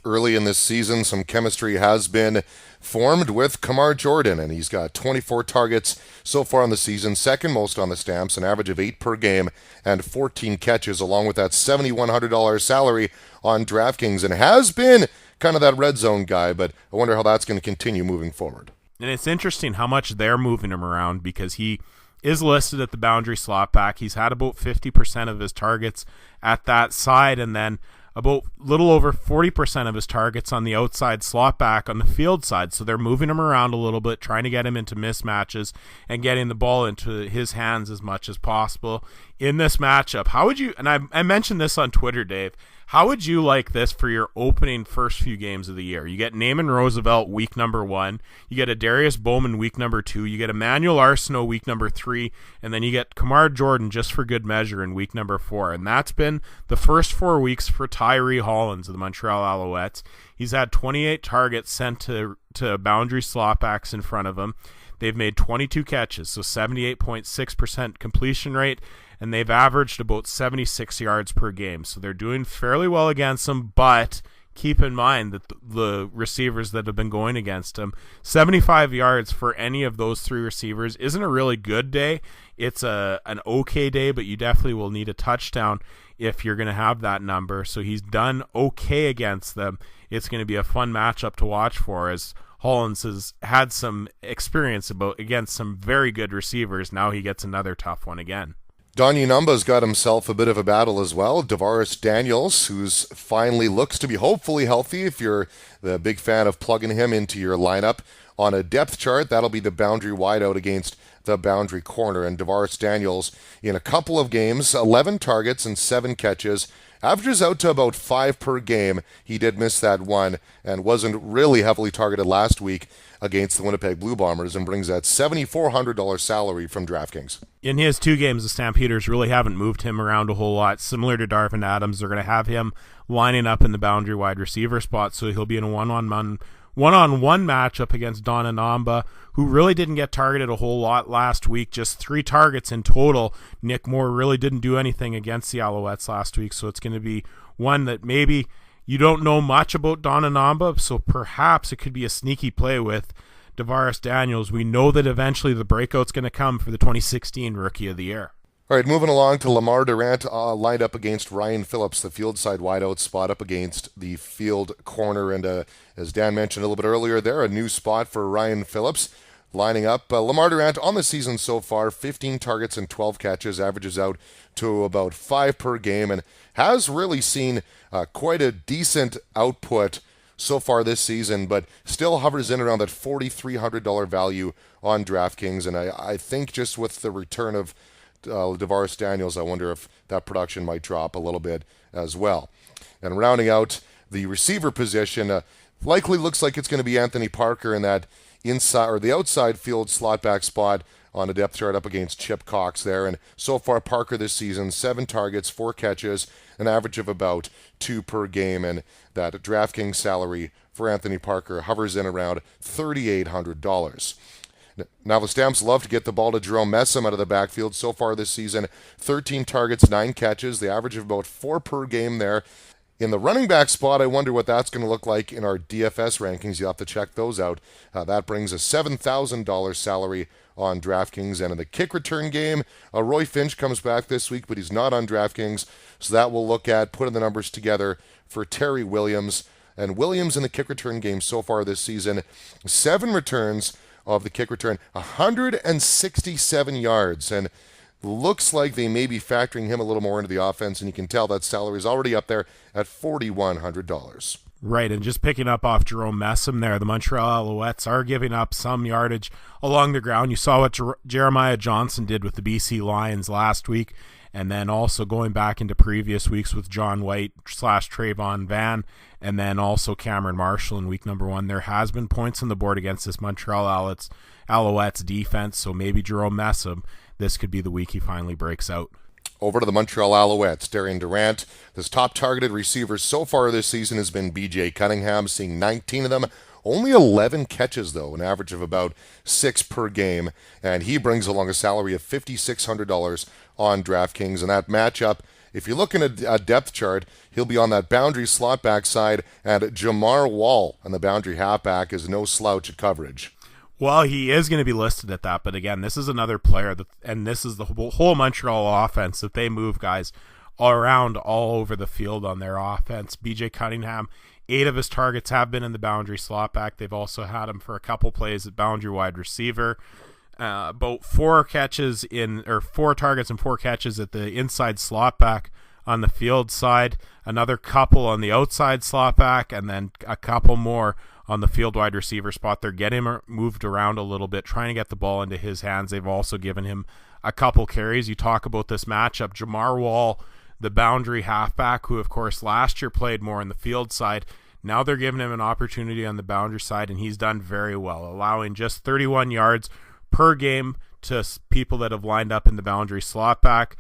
Early in this season, some chemistry has been formed with Kamar Jordan, and he's got 24 targets so far in the season, second most on the Stamps, an average of 8 per game, and 14 catches, along with that $7,100 salary on DraftKings, and has been kind of that red zone guy, but I wonder how that's going to continue moving forward. And it's interesting how much they're moving him around, because he is listed at the boundary slot back. He's had about 50% of his targets at that side, and then about little over 40% of his targets on the outside slot back on the field side. So they're moving him around a little bit, trying to get him into mismatches and getting the ball into his hands as much as possible in this matchup. How would you, and I mentioned this on Twitter, Dave, how would you like this for your opening first few games of the year? You get Naaman Roosevelt week number 1, you get a Darius Bowman week number 2, you get Emmanuel Arsenault week number 3, and then you get Kamar Jordan just for good measure in week number 4. And that's been the first 4 weeks for Tyree Hollins of the Montreal Alouettes. He's had 28 targets sent to boundary slot backs in front of him. They've made 22 catches, so 78.6% completion rate, and they've averaged about 76 yards per game. So they're doing fairly well against them, but keep in mind that the receivers that have been going against them, 75 yards for any of those 3 receivers isn't a really good day. It's an okay day, but you definitely will need a touchdown if you're going to have that number. So he's done okay against them. It's going to be a fun matchup to watch for, as Hollins has had some experience against some very good receivers. Now he gets another tough one again. Donnie Numba's got himself a bit of a battle as well. Davaris Daniels, who's finally looks to be hopefully healthy if you're the big fan of plugging him into your lineup. On a depth chart, that'll be the boundary wideout against the boundary corner. And Davaris Daniels, in a couple of games, 11 targets and 7 catches, averages out to about 5 per game. He did miss that one and wasn't really heavily targeted last week against the Winnipeg Blue Bombers, and brings that $7,400 salary from DraftKings. In his 2 games, the Stampeders really haven't moved him around a whole lot. Similar to Darvin Adams, they're going to have him lining up in the boundary wide receiver spot, so he'll be in a one-on-one matchup against Don Anamba, who really didn't get targeted a whole lot last week, just 3 targets in total. Nick Moore really didn't do anything against the Alouettes last week, so it's going to be one that maybe you don't know much about Don Anamba, so perhaps it could be a sneaky play with Davaris Daniels. We know that eventually the breakout's going to come for the 2016 Rookie of the Year. All right, moving along to Lamar Durant, lined up against Ryan Phillips, the field side wideout spot up against the field corner. And as Dan mentioned a little bit earlier there, a new spot for Ryan Phillips. Lining up, Lamar Durant on the season so far, 15 targets and 12 catches, averages out to about 5 per game, and has really seen quite a decent output so far this season, but still hovers in around that $4,300 value on DraftKings. And I think just with the return of Davaris Daniels, I wonder if that production might drop a little bit as well. And rounding out the receiver position, likely looks like it's going to be Anthony Parker in that inside or the outside field slot back spot on a depth chart up against Chip Cox there. And so far, Parker this season, 7 targets, 4 catches, an average of about 2 per game. And that DraftKings salary for Anthony Parker hovers in around $3,800. Now, the Stamps love to get the ball to Jerome Messam out of the backfield. So far this season, 13 targets, 9 catches, the average of about 4 per game there. In the running back spot, I wonder what that's going to look like in our DFS rankings. You'll have to check those out. That brings a $7,000 salary on DraftKings. And in the kick return game, Roy Finch comes back this week, but he's not on DraftKings. So that we'll look at putting the numbers together for Terry Williams. And Williams in the kick return game so far this season, 7 returns of the kick return, 167 yards. And looks like they may be factoring him a little more into the offense, and you can tell that salary is already up there at $4,100. Right, and just picking up off Jerome Messam there, the Montreal Alouettes are giving up some yardage along the ground. You saw what Jeremiah Johnson did with the BC Lions last week, and then also going back into previous weeks with John White / Trayvon Van, and then also Cameron Marshall in week number 1. There has been points on the board against this Montreal Alouettes defense, so maybe Jerome Messam, this could be the week he finally breaks out. Over to the Montreal Alouettes, Darian Durant. His top targeted receiver so far this season has been B.J. Cunningham, seeing 19 of them. Only 11 catches, though, an average of about 6 per game. And he brings along a salary of $5,600 on DraftKings. And that matchup, if you're looking at a depth chart, he'll be on that boundary slot back side. And Jamar Wall on the boundary halfback is no slouch at coverage. Well, he is going to be listed at that, but again, this is another player, and this is the whole Montreal offense, that they move guys all around all over the field on their offense. B.J. Cunningham, 8 of his targets have been in the boundary slot back. They've also had him for a couple plays at boundary wide receiver. About 4 targets and 4 catches at the inside slot back on the field side, another couple on the outside slot back, and then a couple more on the field wide receiver spot. They're getting him moved around a little bit, trying to get the ball into his hands. They've also given him a couple carries. You talk about this matchup, Jamar Wall, the boundary halfback, who of course last year played more on the field side. Now they're giving him an opportunity on the boundary side, and he's done very well, allowing just 31 yards per game to people that have lined up in the boundary slot back.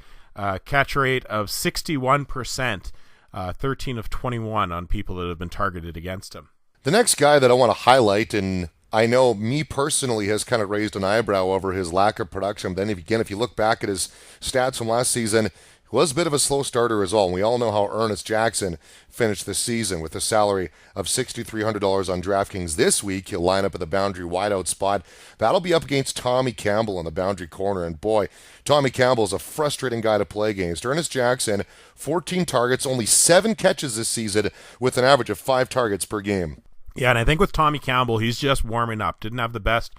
Catch rate of 61%, 13 of 21 on people that have been targeted against him. The next guy that I want to highlight, and I know me personally has kind of raised an eyebrow over his lack of production. But then if you look back at his stats from last season, he was a bit of a slow starter as well. And we all know how Ernest Jackson finished the season with a salary of $6,300 on DraftKings. This week, he'll line up at the boundary wideout spot. That'll be up against Tommy Campbell on the boundary corner. And boy, Tommy Campbell is a frustrating guy to play against. Ernest Jackson, 14 targets, only 7 catches this season with an average of 5 targets per game. Yeah, and I think with Tommy Campbell, he's just warming up. Didn't have the best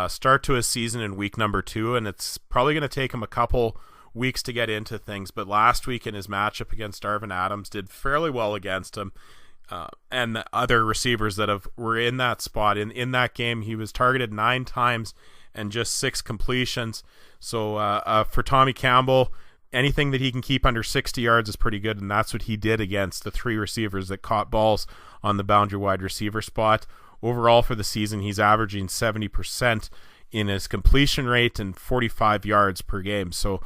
start to his season in week number 2, and it's probably going to take him a couple weeks to get into things. But last week in his matchup against Darvin Adams, did fairly well against him. And the other receivers that were in that spot. In that game, he was targeted 9 times and just 6 completions. So for Tommy Campbell, anything that he can keep under 60 yards is pretty good, and that's what he did against the 3 receivers that caught balls on the boundary wide receiver spot. Overall for the season, he's averaging 70% in his completion rate and 45 yards per game. So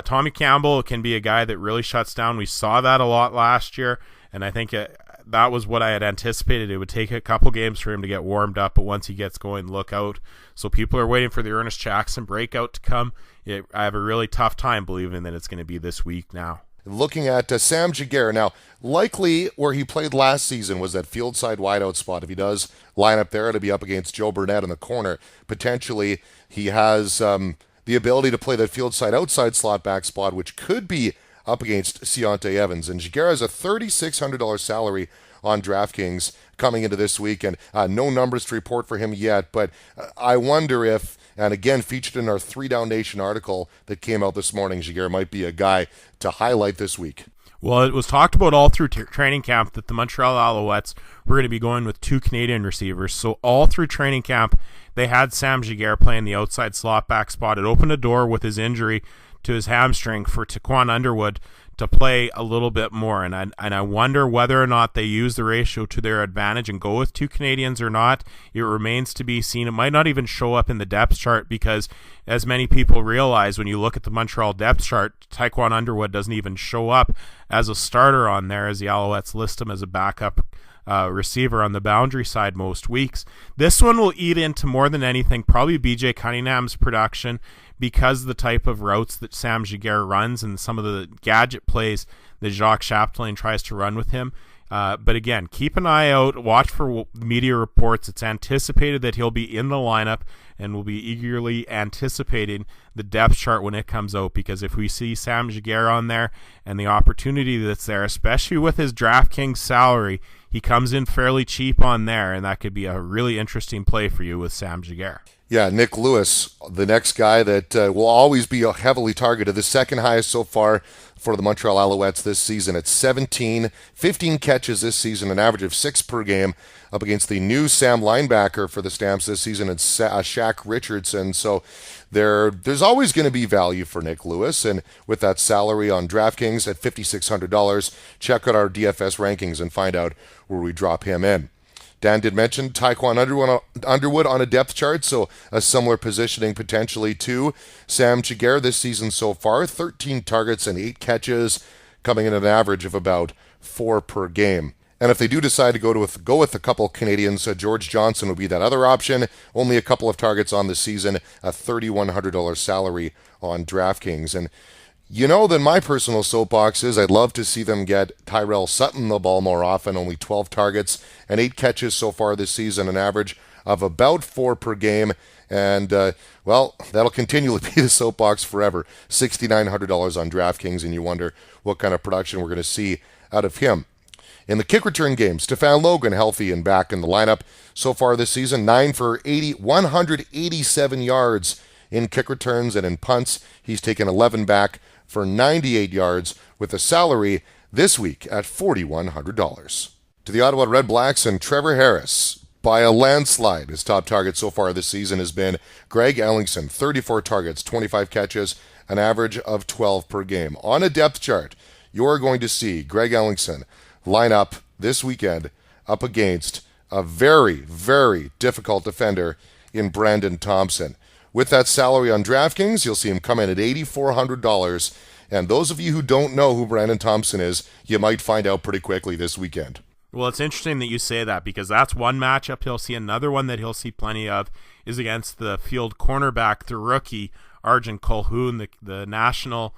Tommy Campbell can be a guy that really shuts down. We saw that a lot last year, and I think that was what I had anticipated. It would take a couple games for him to get warmed up, but once he gets going, look out. So people are waiting for the Ernest Jackson breakout to come. I have a really tough time believing that it's going to be this week now. Looking at Sam Giguere. Now, likely where he played last season was that field side wideout spot. If he does line up there, it'll be up against Joe Burnett in the corner. Potentially, he has the ability to play that field side outside slot back spot, which could be up against Deontay Evans. And Giguere has a $3,600 salary on DraftKings coming into this week, and no numbers to report for him yet, but I wonder if, and again featured in our 3 Down Nation article that came out this morning, Giguere might be a guy to highlight this week. Well, it was talked about all through training camp that the Montreal Alouettes were going to be going with 2 Canadian receivers. So all through training camp, they had Sam Giguere playing the outside slot back spot. It opened a door with his injury to his hamstring for Taquan Underwood to play a little bit more. And I wonder whether or not they use the ratio to their advantage and go with 2 Canadians or not. It remains to be seen. It might not even show up in the depth chart because, as many people realize, when you look at the Montreal depth chart, Taquan Underwood doesn't even show up as a starter on there, as the Alouettes list him as a backup receiver on the boundary side most weeks. This one will eat into more than anything probably B.J. Cunningham's production, because the type of routes that Sam Giguère runs and some of the gadget plays that Jacques Chapdelaine tries to run with him. But again, keep an eye out, watch for media reports. It's anticipated that he'll be in the lineup, and we'll be eagerly anticipating the depth chart when it comes out, because if we see Sam Giguère on there and the opportunity that's there, especially with his DraftKings salary, he comes in fairly cheap on there, and that could be a really interesting play for you with Sam Giguère. Yeah, Nick Lewis, the next guy that will always be heavily targeted, the second highest so far for the Montreal Alouettes this season at 17, 15 catches this season, an average of 6 per game, up against the new Sam linebacker for the Stamps this season, it's Shaq Richardson. So there's always going to be value for Nick Lewis, and with that salary on DraftKings at $5,600, check out our DFS rankings and find out where we drop him in. Dan did mention Tyquan Underwood on a depth chart, so a similar positioning potentially to Sam Giguère this season so far. 13 targets and 8 catches, coming in at an average of about 4 per game. And if they do decide to go with a couple Canadians, George Johnson would be that other option. Only a couple of targets on the season, a $3,100 salary on DraftKings. And you know that my personal soapbox is I'd love to see them get Tyrell Sutton the ball more often, only 12 targets and 8 catches so far this season, an average of about 4 per game. And, that'll continually be the soapbox forever. $6,900 on DraftKings, and you wonder what kind of production we're going to see out of him. In the kick return game, Stefan Logan healthy and back in the lineup so far this season, 9 for 187 yards in kick returns, and in punts, he's taken 11 back for 98 yards with a salary this week at $4,100. To the Ottawa Red Blacks and Trevor Harris, by a landslide, his top target so far this season has been Greg Ellingson, 34 targets, 25 catches, an average of 12 per game. On a depth chart, you're going to see Greg Ellingson line up this weekend up against a very, very difficult defender in Brandon Thompson. With that salary on DraftKings, you'll see him come in at $8,400. And those of you who don't know who Brandon Thompson is, you might find out pretty quickly this weekend. Well, it's interesting that you say that, because that's one matchup he'll see. Another one that he'll see plenty of is against the field cornerback, the rookie, Arjun Colquhoun, the national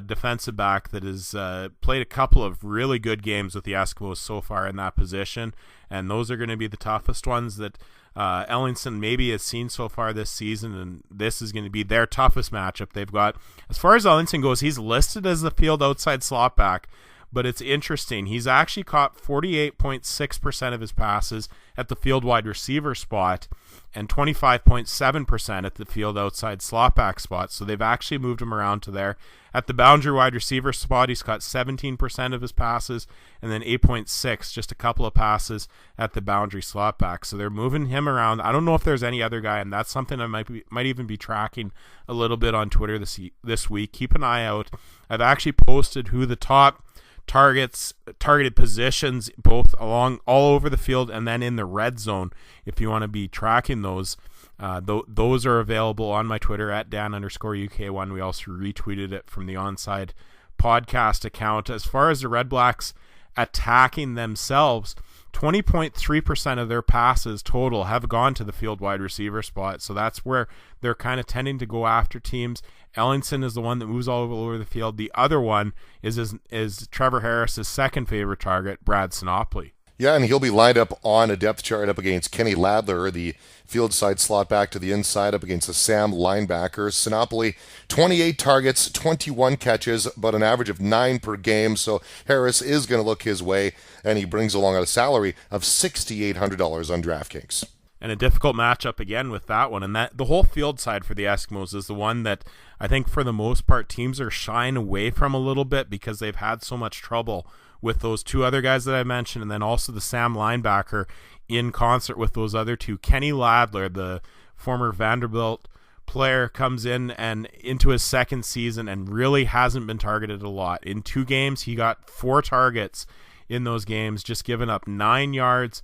defensive back that has played a couple of really good games with the Eskimos so far in that position. And those are going to be the toughest ones that Ellingson maybe has seen so far this season, and this is going to be their toughest matchup they've got. As far as Ellingson goes, he's listed as the field outside slot back, but it's interesting. He's actually caught 48.6% of his passes at the field wide receiver spot and 25.7% at the field outside slot back spot. So they've actually moved him around to there. At the boundary wide receiver spot, he's caught 17% of his passes, and then 8.6, just a couple of passes at the boundary slot back. So they're moving him around. I don't know if there's any other guy, and that's something I might even be tracking a little bit on Twitter this week. Keep an eye out. I've actually posted who the top targeted positions both all over the field and then in the red zone. If you want to be tracking those, those are available on my Twitter at Dan_UK1. We also retweeted it from the Onside podcast account. As far as the Red Blacks attacking themselves, 20.3% of their passes total have gone to the field wide receiver spot. So that's where they're kind of tending to go after teams. Ellingson is the one that moves all over the field. The other one is Trevor Harris's second favorite target, Brad Sinopoli. Yeah, and he'll be lined up on a depth chart up against Kenny Ladler, the field side slot back to the inside, up against the Sam linebacker. Sinopoli, 28 targets, 21 catches, but an average of 9 per game. So Harris is going to look his way, and he brings along a salary of $6,800 on DraftKings. And a difficult matchup again with that one. And that the whole field side for the Eskimos is the one that I think for the most part teams are shying away from a little bit because they've had so much trouble with those two other guys that I mentioned, and then also the Sam linebacker in concert with those other two. Kenny Ladler, the former Vanderbilt player, comes in and into his second season and really hasn't been targeted a lot. In 2 games, he got 4 targets in those games, just giving up 9 yards.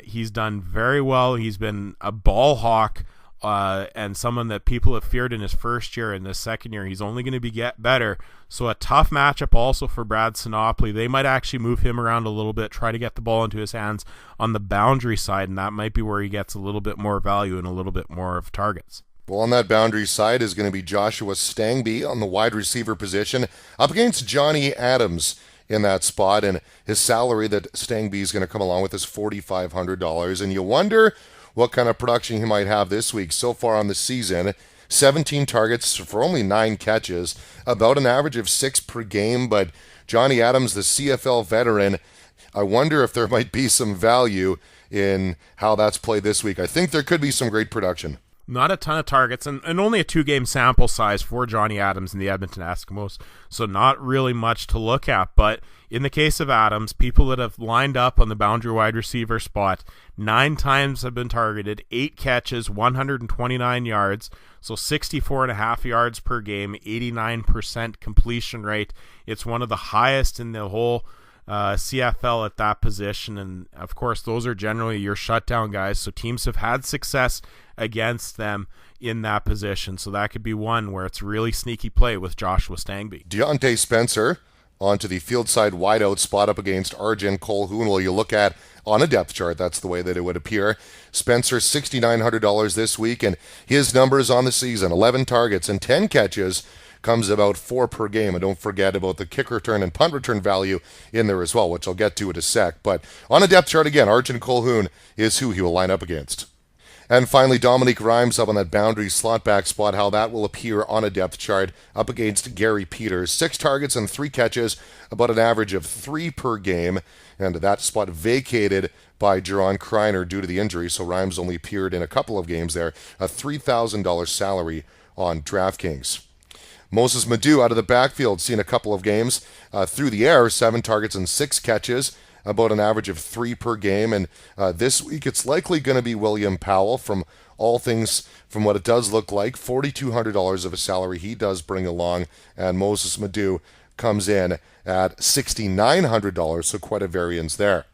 He's done very well. He's been a ball hawk and someone that people have feared in his first year. In this second year, he's only going to get better. So a tough matchup also for Brad Sinopoli. They might actually move him around a little bit, try to get the ball into his hands on the boundary side, and that might be where he gets a little bit more value and a little bit more of targets. Well, on that boundary side is going to be Joshua Stangby on the wide receiver position up against Johnny Adams in that spot. And his salary that Stangby is going to come along with is $4,500. And you wonder what kind of production he might have this week. So far on the season, 17 targets for only 9 catches, about an average of 6 per game. But Johnny Adams, the CFL veteran, I wonder if there might be some value in how that's played this week. I think there could be some great production. Not a ton of targets, and only a 2-game sample size for Johnny Adams and the Edmonton Eskimos, so not really much to look at. But in the case of Adams, people that have lined up on the boundary wide receiver spot, 9 times have been targeted, 8 catches, 129 yards, so 64.5 yards per game, 89% completion rate. It's one of the highest in the whole CFL at that position, and of course those are generally your shutdown guys, so teams have had success against them in that position, so that could be one where it's really sneaky play with Joshua Stangby. Deontay Spencer onto the field side wideout spot up against Arjun Colquhoun. Well, you look at on a depth chart, that's the way that it would appear. Spencer, $6,900 this week, and his numbers on the season, 11 targets and 10 catches, comes about 4 per game. And don't forget about the kick return and punt return value in there as well, which I'll get to in a sec. But on a depth chart again, Arjun Colquhoun is who he will line up against. And finally, Dominique Rhymes up on that boundary slot back spot, how that will appear on a depth chart up against Gary Peters. 6 targets and 3 catches, about an average of 3 per game. And that spot vacated by Jaron Kreiner due to the injury, so Rhymes only appeared in a couple of games there. A $3,000 salary on DraftKings. Moses Madu out of the backfield, seen a couple of games through the air, 7 targets and 6 catches, about an average of 3 per game. And this week it's likely going to be William Powell. From all things, from what it does look like, $4,200 of a salary he does bring along, and Moses Madu comes in at $6,900, so quite a variance there.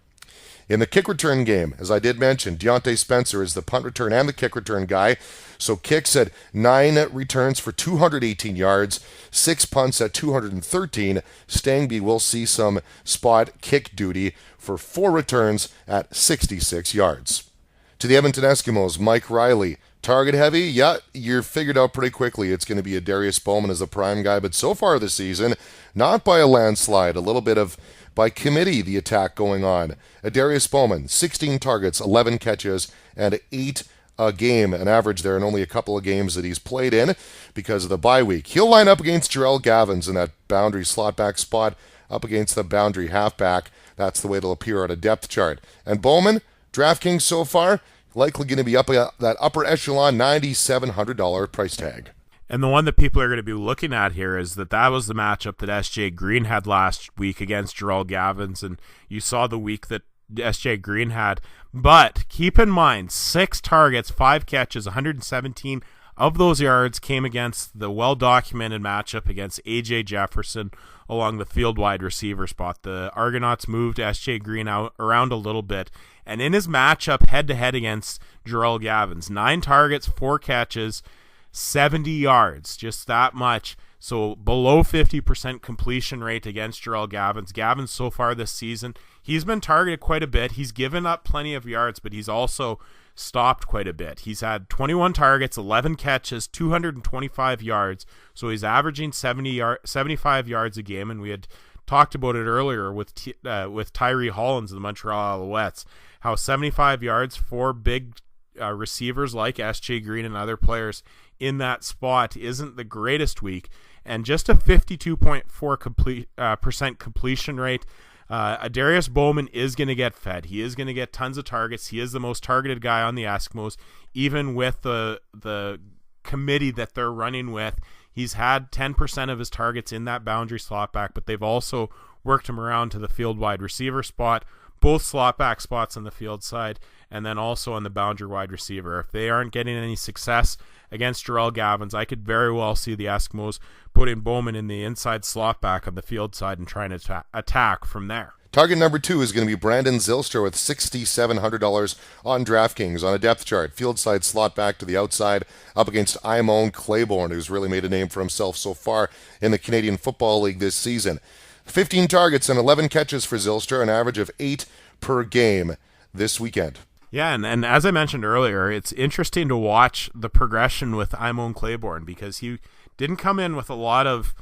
In the kick return game, as I did mention, Deontay Spencer is the punt return and the kick return guy. So kicks at 9 returns for 218 yards, 6 punts at 213. Stangby will see some spot kick duty for 4 returns at 66 yards. To the Edmonton Eskimos, Mike Riley. Target heavy? Yeah, you're figured out pretty quickly. It's going to be Darius Bowman as the prime guy, but so far this season, not by a landslide. A little bit of by committee, the attack going on. Darius Bowman, 16 targets, 11 catches, and 8 a game, an average there in only a couple of games that he's played in because of the bye week. He'll line up against Jarrell Gavins in that boundary slot back spot, up against the boundary halfback. That's the way it'll appear on a depth chart. And Bowman, DraftKings so far, likely going to be up that upper echelon $9,700 price tag. And the one that people are going to be looking at here is that was the matchup that S.J. Green had last week against Jarrell Gavins, and you saw the week that S.J. Green had. But keep in mind, 6 targets, 5 catches, 117 of those yards came against the well-documented matchup against A.J. Jefferson along the field wide receiver spot. The Argonauts moved S.J. Green around a little bit, and in his matchup head-to-head against Jarrell Gavins, 9 targets, 4 catches, 70 yards, just that much. So below 50% completion rate against Jarrell Gavins. Gavins so far this season, he's been targeted quite a bit. He's given up plenty of yards, but he's also stopped quite a bit. He's had 21 targets, 11 catches, 225 yards. So he's averaging 75 yards a game, and we had talked about it earlier with Tyree Hollins of the Montreal Alouettes, how 75 yards for big receivers like S.J. Green and other players in that spot isn't the greatest week. And just a 52.4% completion rate. Darius Bowman is going to get fed. He is going to get tons of targets. He is the most targeted guy on the Eskimos, even with the committee that they're running with. He's had 10% of his targets in that boundary slot back, but they've also worked him around to the field wide receiver spot, both slot back spots on the field side, and then also on the boundary wide receiver. If they aren't getting any success against Jarrell Gavins, I could very well see the Eskimos putting Bowman in the inside slot back on the field side and trying to attack from there. Target number 2 is going to be Brandon Zylstra with $6,700 on DraftKings on a depth chart. Field side slot back to the outside up against Imone Claiborne, who's really made a name for himself so far in the Canadian Football League this season. 15 targets and 11 catches for Zylstra, an average of 8 per game this weekend. Yeah, and as I mentioned earlier, it's interesting to watch the progression with Imone Claiborne because he didn't come in with a lot of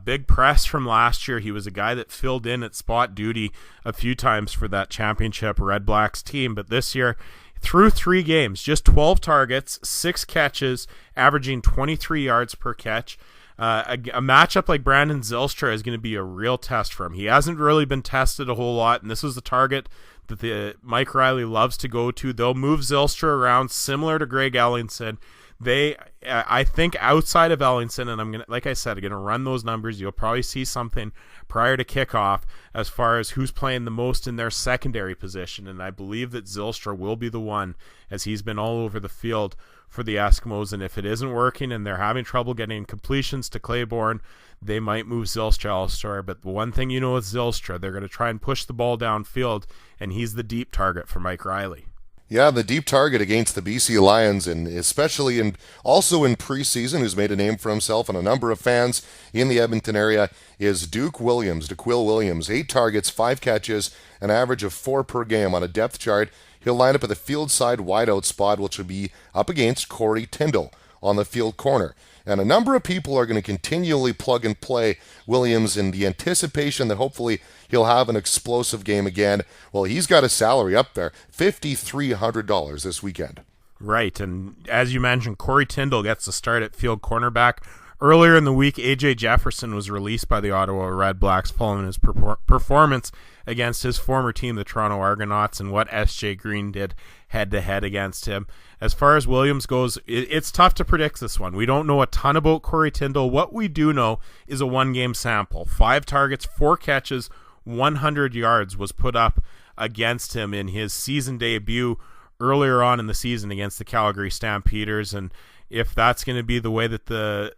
big press from last year. He was a guy that filled in at spot duty a few times for that championship Red Blacks team, but this year, through 3 games, just 12 targets, 6 catches, averaging 23 yards per catch. A matchup like Brandon Zylstra is going to be a real test for him. He hasn't really been tested a whole lot, and this was the target that the Mike Riley loves to go to. They'll move Zylstra around similar to Greg Ellingson. I think outside of Ellingson, and I'm gonna, like I said, I'm gonna run those numbers. You'll probably see something prior to kickoff as far as who's playing the most in their secondary position, and I believe that Zylstra will be the one, as he's been all over the field for the Eskimos. And if it isn't working and they're having trouble getting completions to Claiborne, they might move Zylstra elsewhere. But the one thing you know with Zylstra, they're going to try and push the ball downfield, and he's the deep target for Mike Riley. Yeah, the deep target against the BC Lions, and especially also in preseason, who's made a name for himself and a number of fans in the Edmonton area, is DeQuill Williams. 8 targets, 5 catches, an average of 4 per game on a depth chart. He'll line up at the field side wideout spot, which will be up against Corey Tyndall on the field corner. And a number of people are going to continually plug and play Williams in the anticipation that hopefully he'll have an explosive game again. Well, he's got a salary up there, $5,300 this weekend. Right, and as you mentioned, Corey Tyndall gets the start at field cornerback. Earlier in the week, A.J. Jefferson was released by the Ottawa Red Blacks following his performance against his former team, the Toronto Argonauts, and what S.J. Green did head-to-head against him. As far as Williams goes, it's tough to predict this one. We don't know a ton about Corey Tyndall. What we do know is a one-game sample. 5 targets, 4 catches, 100 yards was put up against him in his season debut earlier on in the season against the Calgary Stampeders. And if that's going to be the way that the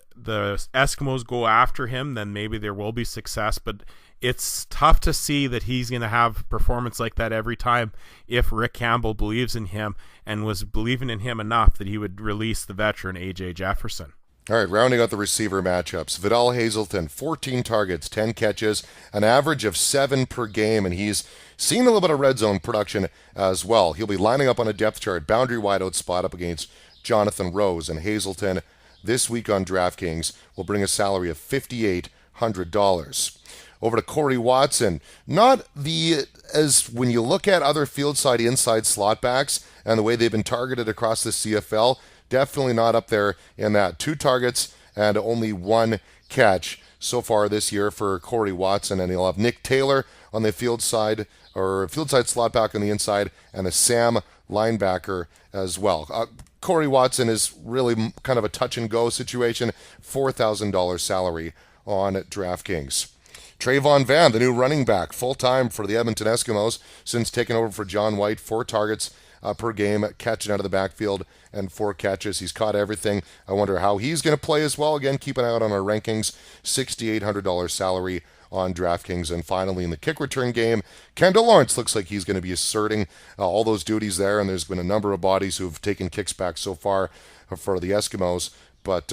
Eskimos go after him, then maybe there will be success. But it's tough to see that he's going to have a performance like that every time if Rick Campbell believes in him and was believing in him enough that he would release the veteran A.J. Jefferson. All right, rounding out the receiver matchups. Vidal Hazelton, 14 targets, 10 catches, an average of 7 per game, and he's seen a little bit of red zone production as well. He'll be lining up on a depth chart, boundary wideout spot up against Jonathan Rose, and Hazelton this week on DraftKings will bring a salary of $5,800. Over to Corey Watson. Not as when you look at other field side inside slot backs and the way they've been targeted across the CFL, definitely not up there in that. 2 targets and only 1 catch so far this year for Corey Watson, and he'll have Nick Taylor on the field side slot back on the inside, and a Sam linebacker as well. Corey Watson is really kind of a touch-and-go situation, $4,000 salary on DraftKings. Trayvon Van, the new running back, full-time for the Edmonton Eskimos since taking over for John White. 4 targets per game, catching out of the backfield, and 4 catches. He's caught everything. I wonder how he's going to play as well. Again, keep an eye out on our rankings. $6,800 salary on DraftKings. And finally, in the kick return game, Kendall Lawrence looks like he's going to be asserting all those duties there, and there's been a number of bodies who've taken kicks back so far for the Eskimos. But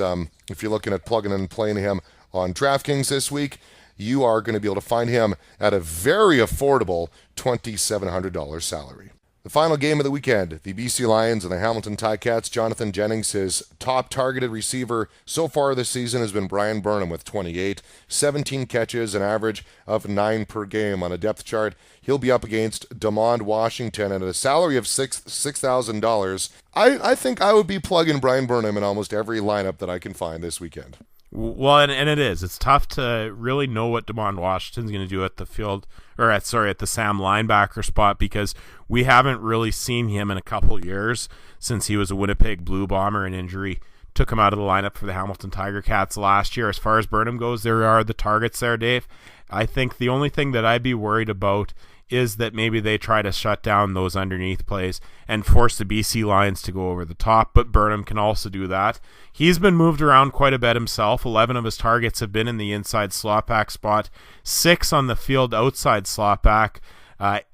if you're looking at plugging and playing him on DraftKings this week, you are going to be able to find him at a very affordable $2,700 salary. The final game of the weekend, the BC Lions and the Hamilton Ticats. Jonathan Jennings, his top targeted receiver so far this season has been Brian Burnham with 28, 17 catches, an average of 9 per game on a depth chart. He'll be up against Damond Washington at a salary of $6,000. I think I would be plugging Brian Burnham in almost every lineup that I can find this weekend. Well, and it is. It's tough to really know what Damond Washington's going to do at the the Sam linebacker spot, because we haven't really seen him in a couple years since he was a Winnipeg Blue Bomber, and injury took him out of the lineup for the Hamilton Tiger Cats last year. As far as Burnham goes, there are the targets there, Dave. I think the only thing that I'd be worried about is that maybe they try to shut down those underneath plays and force the BC Lions to go over the top, but Burnham can also do that. He's been moved around quite a bit himself. 11 of his targets have been in the inside slot back spot, 6 on the field outside slot back,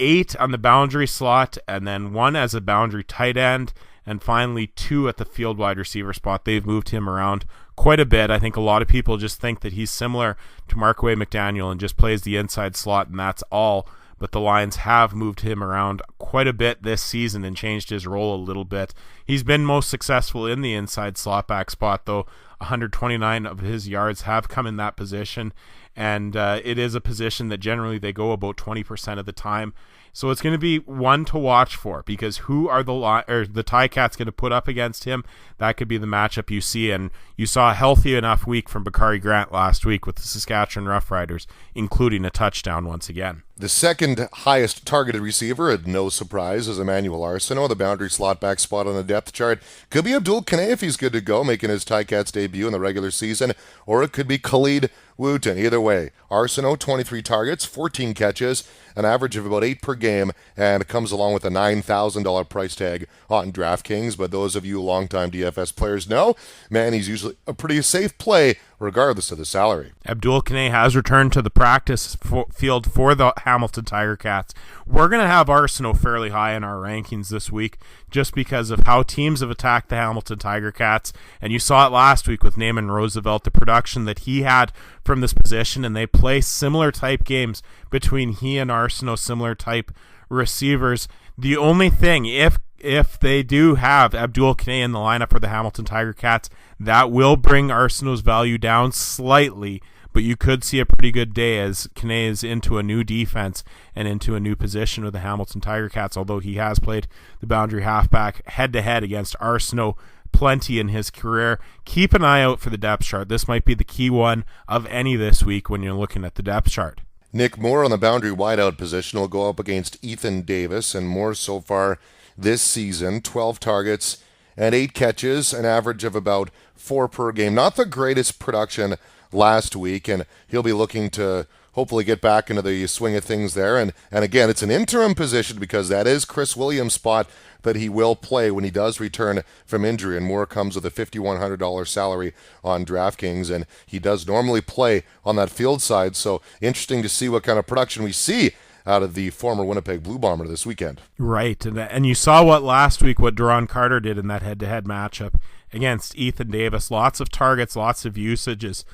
8 on the boundary slot, and then 1 as a boundary tight end, and finally 2 at the field wide receiver spot. They've moved him around quite a bit. I think a lot of people just think that he's similar to Markway McDaniel and just plays the inside slot, and that's all. but the Lions have moved him around quite a bit this season and changed his role a little bit. He's been most successful in the inside slot back spot, though. 129 of his yards have come in that position, and it is a position that generally they go about 20% of the time. So it's going to be one to watch for, because who are the Ticats going to put up against him? That could be the matchup you see, and you saw a healthy enough week from Bakari Grant last week with the Saskatchewan Roughriders, including a touchdown once again. The second highest targeted receiver, at no surprise, is Emmanuel Arsenault. The boundary slot back spot on the depth chart could be Abdul Kanay if he's good to go, making his Ticats debut in the regular season, or it could be Khalid Wooten. Either way, Arsenault, 23 targets, 14 catches, an average of about 8 per game, and it comes along with a $9,000 price tag on DraftKings. But those of you longtime DFS players know, man, he's usually a pretty safe play regardless of the salary. Abdul Kanay has returned to the practice field for the Hamilton Tiger Cats. We're going to have Arsenault fairly high in our rankings this week just because of how teams have attacked the Hamilton Tiger Cats. And you saw it last week with Naaman Roosevelt, the production that he had from this position, and they play similar type games between he and Arsenault, similar type receivers. The only thing, if they do have Abdul Kanay in the lineup for the Hamilton Tiger Cats, that will bring Arsenault's value down slightly, but you could see a pretty good day as Kanay is into a new defense and into a new position with the Hamilton Tiger Cats, although he has played the boundary halfback head-to-head against Arsenault plenty in his career. Keep an eye out for the depth chart. This might be the key one of any this week when you're looking at the depth chart. Nick Moore on the boundary wideout position will go up against Ethan Davis, and Moore so far this season, 12 targets and 8 catches, an average of about 4 per game. Not the greatest production last week, and he'll be looking to hopefully get back into the swing of things there. And again, it's an interim position because that is Chris Williams' spot that he will play when he does return from injury, and Moore comes with a $5,100 salary on DraftKings, and he does normally play on that field side, so interesting to see what kind of production we see out of the former Winnipeg Blue Bomber this weekend. Right, and you saw what Duron Carter did in that head-to-head matchup against Ethan Davis. Lots of targets, lots of usages.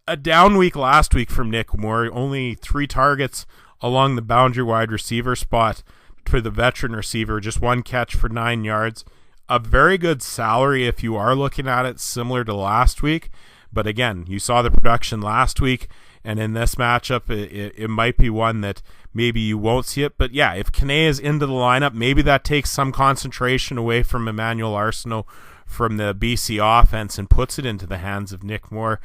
A down week last week from Nick Moore, only 3 targets along the boundary wide receiver spot for the veteran receiver, just 1 catch for 9 yards. A very good salary if you are looking at it, similar to last week. But again, you saw the production last week, and in this matchup, it might be one that maybe you won't see it. But yeah, if Kanay is into the lineup, maybe that takes some concentration away from Emmanuel Arsenault from the BC offense and puts it into the hands of Nick Moore.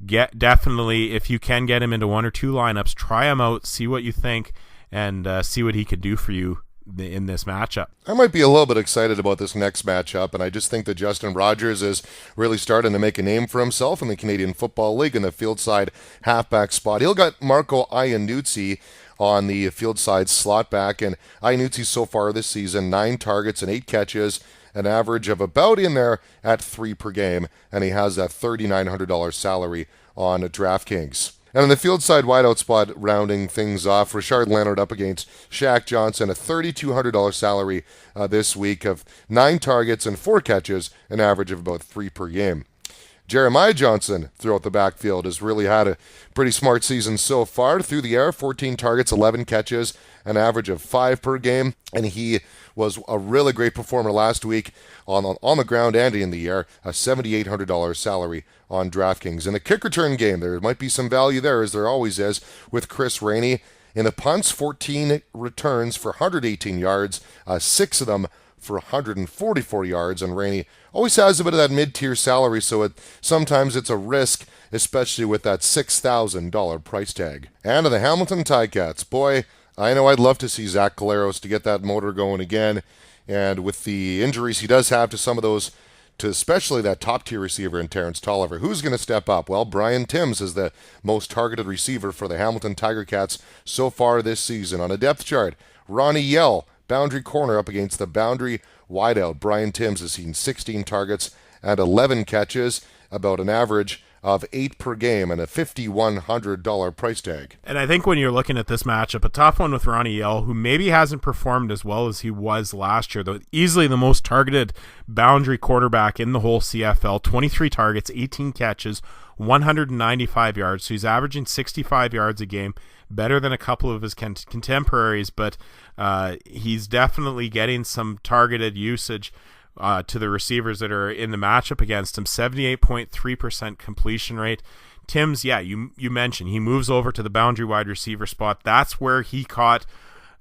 Definitely, if you can get him into 1 or 2 lineups, try him out, see what you think, and see what he could do for you in this matchup. I might be a little bit excited about this next matchup, and I just think that Justin Rogers is really starting to make a name for himself in the Canadian Football League in the field side halfback spot. He'll got Marco Iannuzzi on the field side slot back, and Iannuzzi so far this season, 9 targets and 8 catches, an average of about in there at 3 per game, and he has that $3,900 salary on DraftKings. And in the field side wideout spot, rounding things off, Richard Leonard up against Shaq Johnson, a $3,200 salary this week of 9 targets and 4 catches, an average of about 3 per game. Jeremiah Johnson throughout the backfield has really had a pretty smart season so far. Through the air, 14 targets, 11 catches, an average of 5 per game, and he was a really great performer last week on the ground and in the air, a $7,800 salary on DraftKings. In the kick return game, there might be some value there, as there always is, with Chris Rainey. In the punts, 14 returns for 118 yards, 6 of them for 144 yards, and Rainey always has a bit of that mid-tier salary, so sometimes it's a risk, especially with that $6,000 price tag. And to the Hamilton Ticats, boy, I know I'd love to see Zach Caleros to get that motor going again, and with the injuries he does have to some of those, to especially that top-tier receiver in Terrence Tolliver, who's going to step up? Well, Brian Timms is the most targeted receiver for the Hamilton Tiger Cats so far this season. On a depth chart, Ronnie Yell, boundary corner up against the boundary wideout. Brian Timms has seen 16 targets and 11 catches, about an average of 8 per game and a $5,100 price tag. And I think when you're looking at this matchup, a tough one with Ronnie Yell, who maybe hasn't performed as well as he was last year, though easily the most targeted boundary quarterback in the whole CFL, 23 targets, 18 catches, 195 yards. So he's averaging 65 yards a game, better than a couple of his contemporaries, but he's definitely getting some targeted usage to the receivers that are in the matchup against him. 78.3% completion rate. Timms, yeah, you mentioned he moves over to the boundary wide receiver spot. That's where he caught,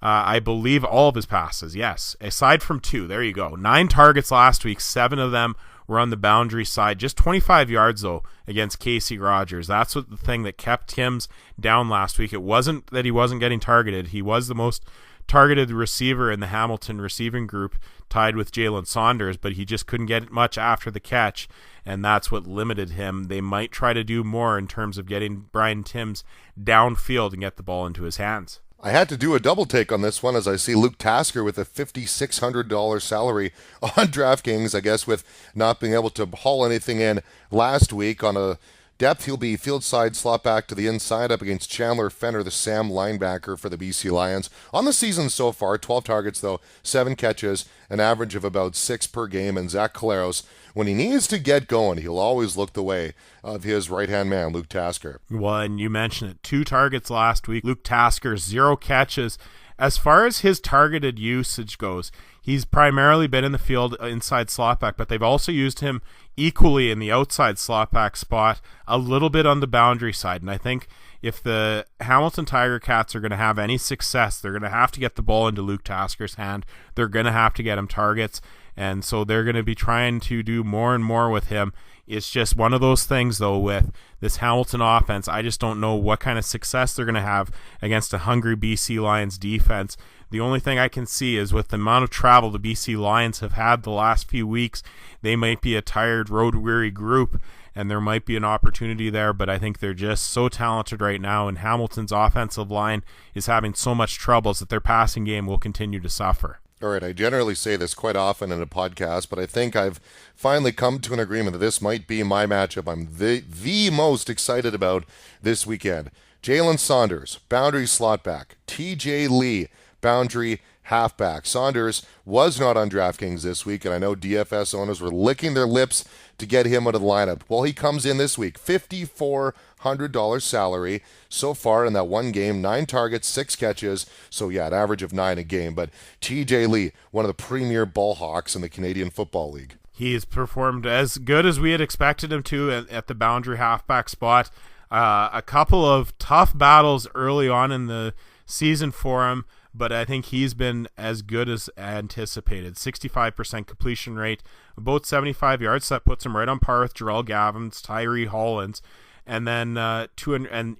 I believe, all of his passes. Yes, aside from 2. There you go. 9 targets last week. 7 of them were on the boundary side. Just 25 yards, though, against Casey Rogers. That's what the thing that kept Timms down last week. It wasn't that he wasn't getting targeted. He was the most targeted receiver in the Hamilton receiving group, tied with Jalen Saunders, but he just couldn't get much after the catch, and that's what limited him. They might try to do more in terms of getting Brian Timms downfield and get the ball into his hands. I had to do a double take on this one as I see Luke Tasker with a $5,600 salary on DraftKings, I guess with not being able to haul anything in last week on a depth. He'll be field side slot back to the inside up against Chandler Fenner, the Sam linebacker for the BC Lions. On the season so far, 12 targets though, 7 catches, an average of about 6 per game. And Zach Caleros, when he needs to get going, he'll always look the way of his right-hand man, Luke Tasker. Well, and you mentioned it, 2 targets last week. Luke Tasker, 0 catches. As far as his targeted usage goes, he's primarily been in the field inside slot back, but they've also used him equally in the outside slot back spot, a little bit on the boundary side. And I think if the Hamilton Tiger Cats are going to have any success, they're going to have to get the ball into Luke Tasker's hand. They're going to have to get him targets. And so they're going to be trying to do more and more with him. It's just one of those things, though, with this Hamilton offense. I just don't know what kind of success they're going to have against a hungry BC Lions defense. The only thing I can see is with the amount of travel the BC Lions have had the last few weeks, they might be a tired, road-weary group, and there might be an opportunity there, but I think they're just so talented right now, and Hamilton's offensive line is having so much troubles that their passing game will continue to suffer. All right, I generally say this quite often in a podcast, but I think I've finally come to an agreement that this might be my matchup I'm the most excited about this weekend. Jalen Saunders, boundary slot back. TJ Lee, boundary halfback. Saunders was not on DraftKings this week, and I know DFS owners were licking their lips to get him out of the lineup. Well, he comes in this week, $5,400 salary so far in that one game, 9 targets, 6 catches, so yeah, an average of 9 a game. But TJ Lee, one of the premier ball hawks in the Canadian Football League. He has performed as good as we had expected him to at the boundary halfback spot. A couple of tough battles early on in the season for him, but I think he's been as good as anticipated. 65% completion rate, about 75 yards. That puts him right on par with Jarrell Gavins, Tyree Hollins, and then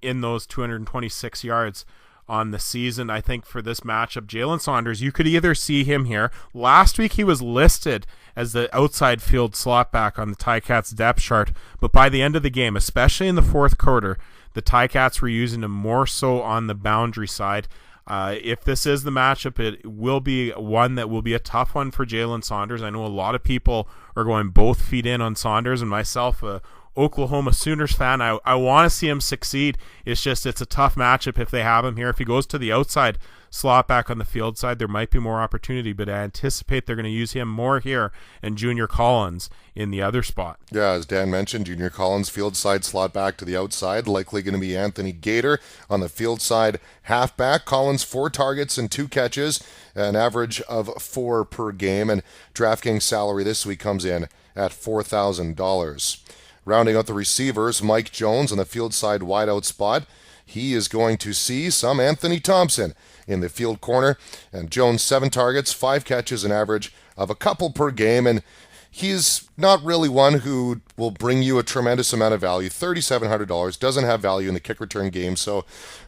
in those 226 yards on the season. I think for this matchup, Jalen Saunders, you could either see him here. Last week he was listed as the outside field slot back on the Ticats depth chart, but by the end of the game, especially in the fourth quarter, the Ticats were using him more so on the boundary side. If this is the matchup, it will be one that will be a tough one for Jalen Saunders. I know a lot of people are going both feet in on Saunders, and myself, a Oklahoma Sooners fan, I want to see him succeed. It's a tough matchup if they have him here. If he goes to the outside slot back on the field side, there might be more opportunity, but I anticipate they're going to use him more here and Junior Collins in the other spot. Yeah, as Dan mentioned, Junior Collins field side slot back to the outside, likely going to be Anthony Gator on the field side halfback. Collins 4 targets and 2 catches, an average of 4 per game, and DraftKings salary this week comes in at $4,000. Rounding out the receivers, Mike Jones on the field side wideout spot. He is going to see some Anthony Thompson in the field corner. And Jones, 7 targets, 5 catches, an average of a couple per game. And he's not really one who will bring you a tremendous amount of value. $3,700, doesn't have value in the kick return game, so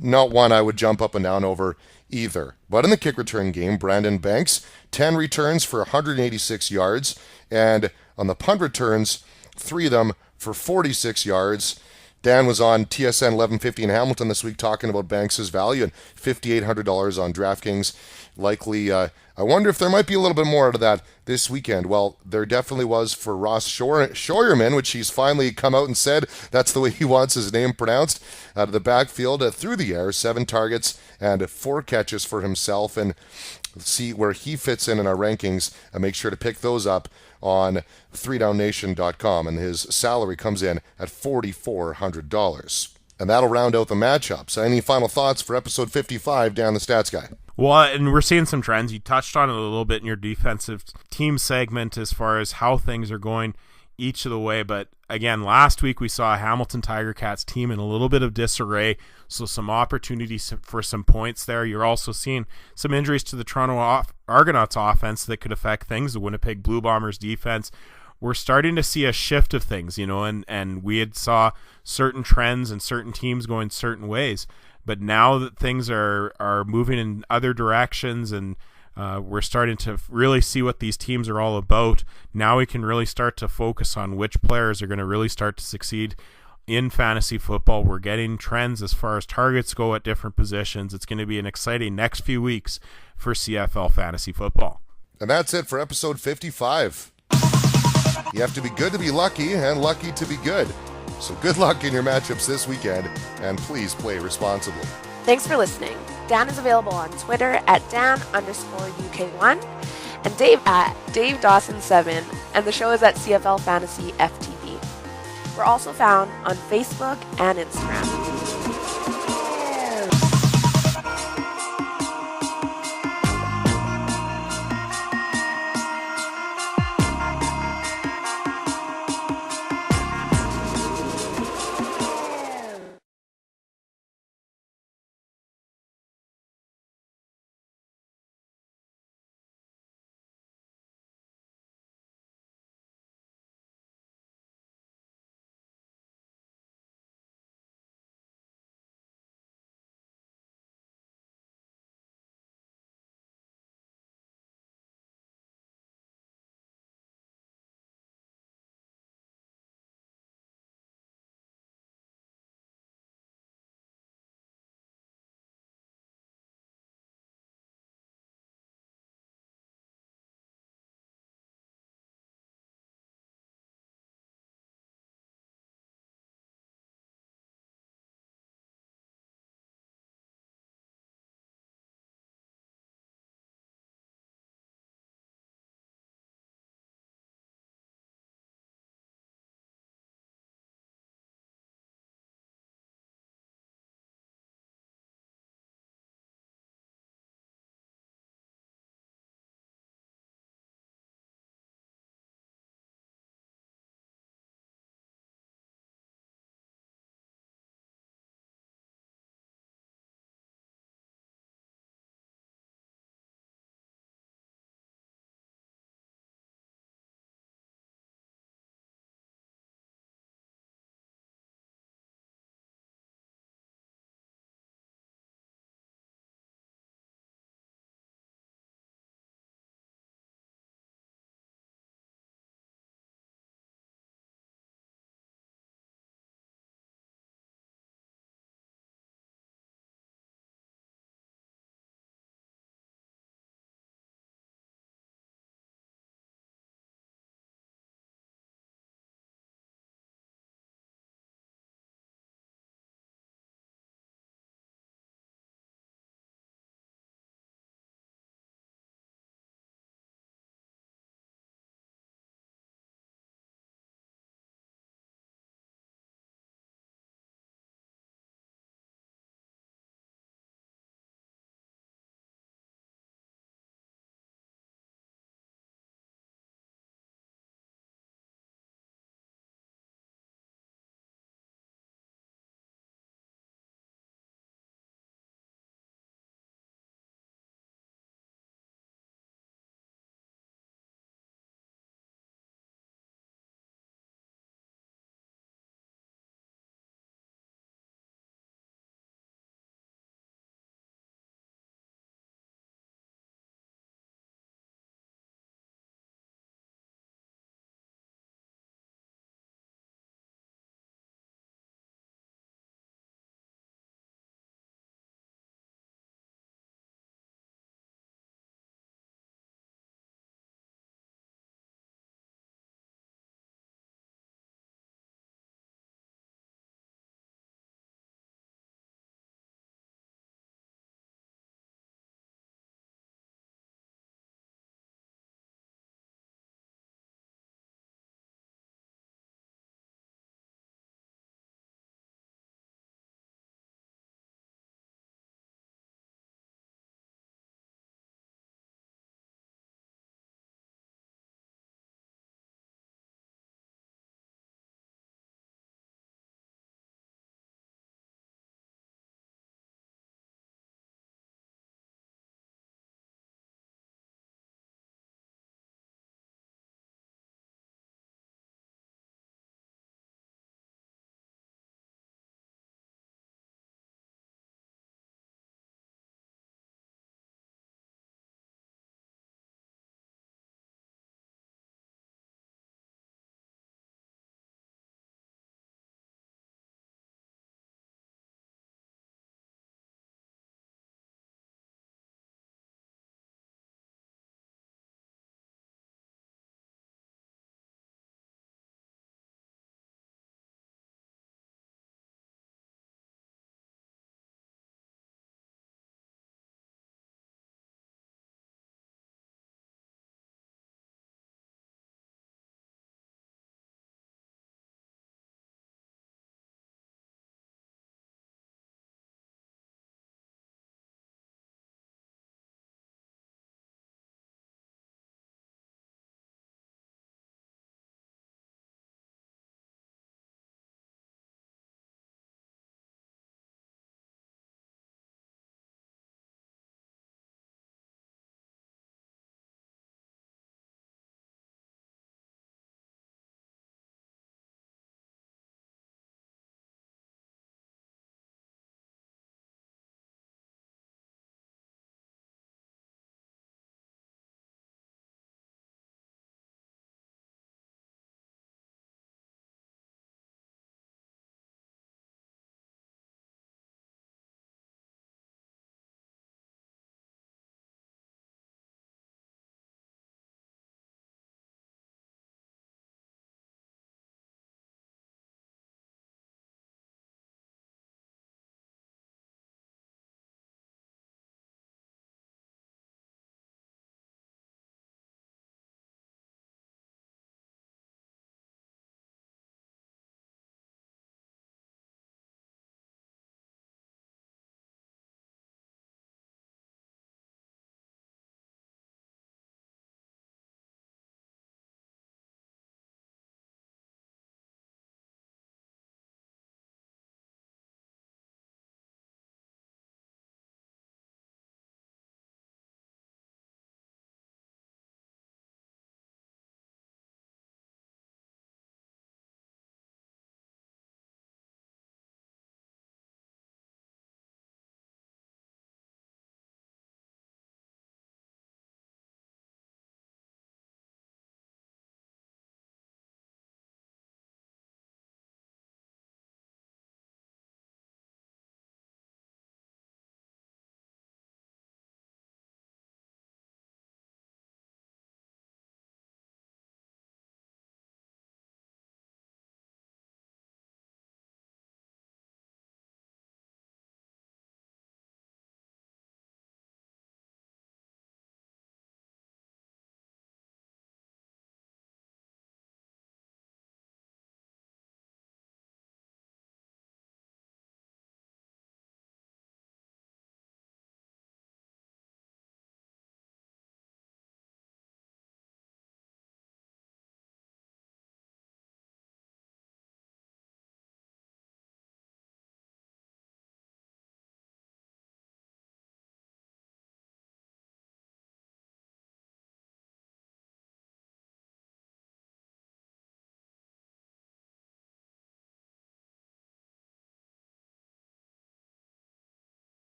not one I would jump up and down over either. But in the kick return game, Brandon Banks, 10 returns for 186 yards. And on the punt returns, 3 of them for 46 yards. Dan was on TSN 1150 in Hamilton this week talking about Banks' value and $5,800 on DraftKings. Likely, I wonder if there might be a little bit more out of that this weekend. Well, there definitely was for Ross Scheuerman, which he's finally come out and said that's the way he wants his name pronounced. Out of the backfield, through the air, 7 targets and 4 catches for himself. And see where he fits in our rankings, and make sure to pick those up on 3downnation.com. And his salary comes in at $4,400. And that'll round out the matchups. Any final thoughts for episode 55, Dan the Stats Guy? Well, and we're seeing some trends. You touched on it a little bit in your defensive team segment as far as how things are going each of the way. But again, last week we saw a Hamilton Tiger Cats team in a little bit of disarray, so some opportunities for some points there. You're also seeing some injuries to the Toronto Argonauts offense that could affect things. The Winnipeg Blue Bombers defense. We're starting to see a shift of things, and we had saw certain trends and certain teams going certain ways. But now that things are moving in other directions, and we're starting to really see what these teams are all about, now we can really start to focus on which players are going to really start to succeed in fantasy football. We're getting trends as far as targets go at different positions. It's going to be an exciting next few weeks for CFL Fantasy Football. And that's it for episode 55. You have to be good to be lucky, and lucky to be good. So good luck in your matchups this weekend, and please play responsibly. Thanks for listening. Dan is available on Twitter at Dan_UK1 and Dave at DaveDawson7, and the show is at CFL Fantasy FTV. We're also found on Facebook and Instagram.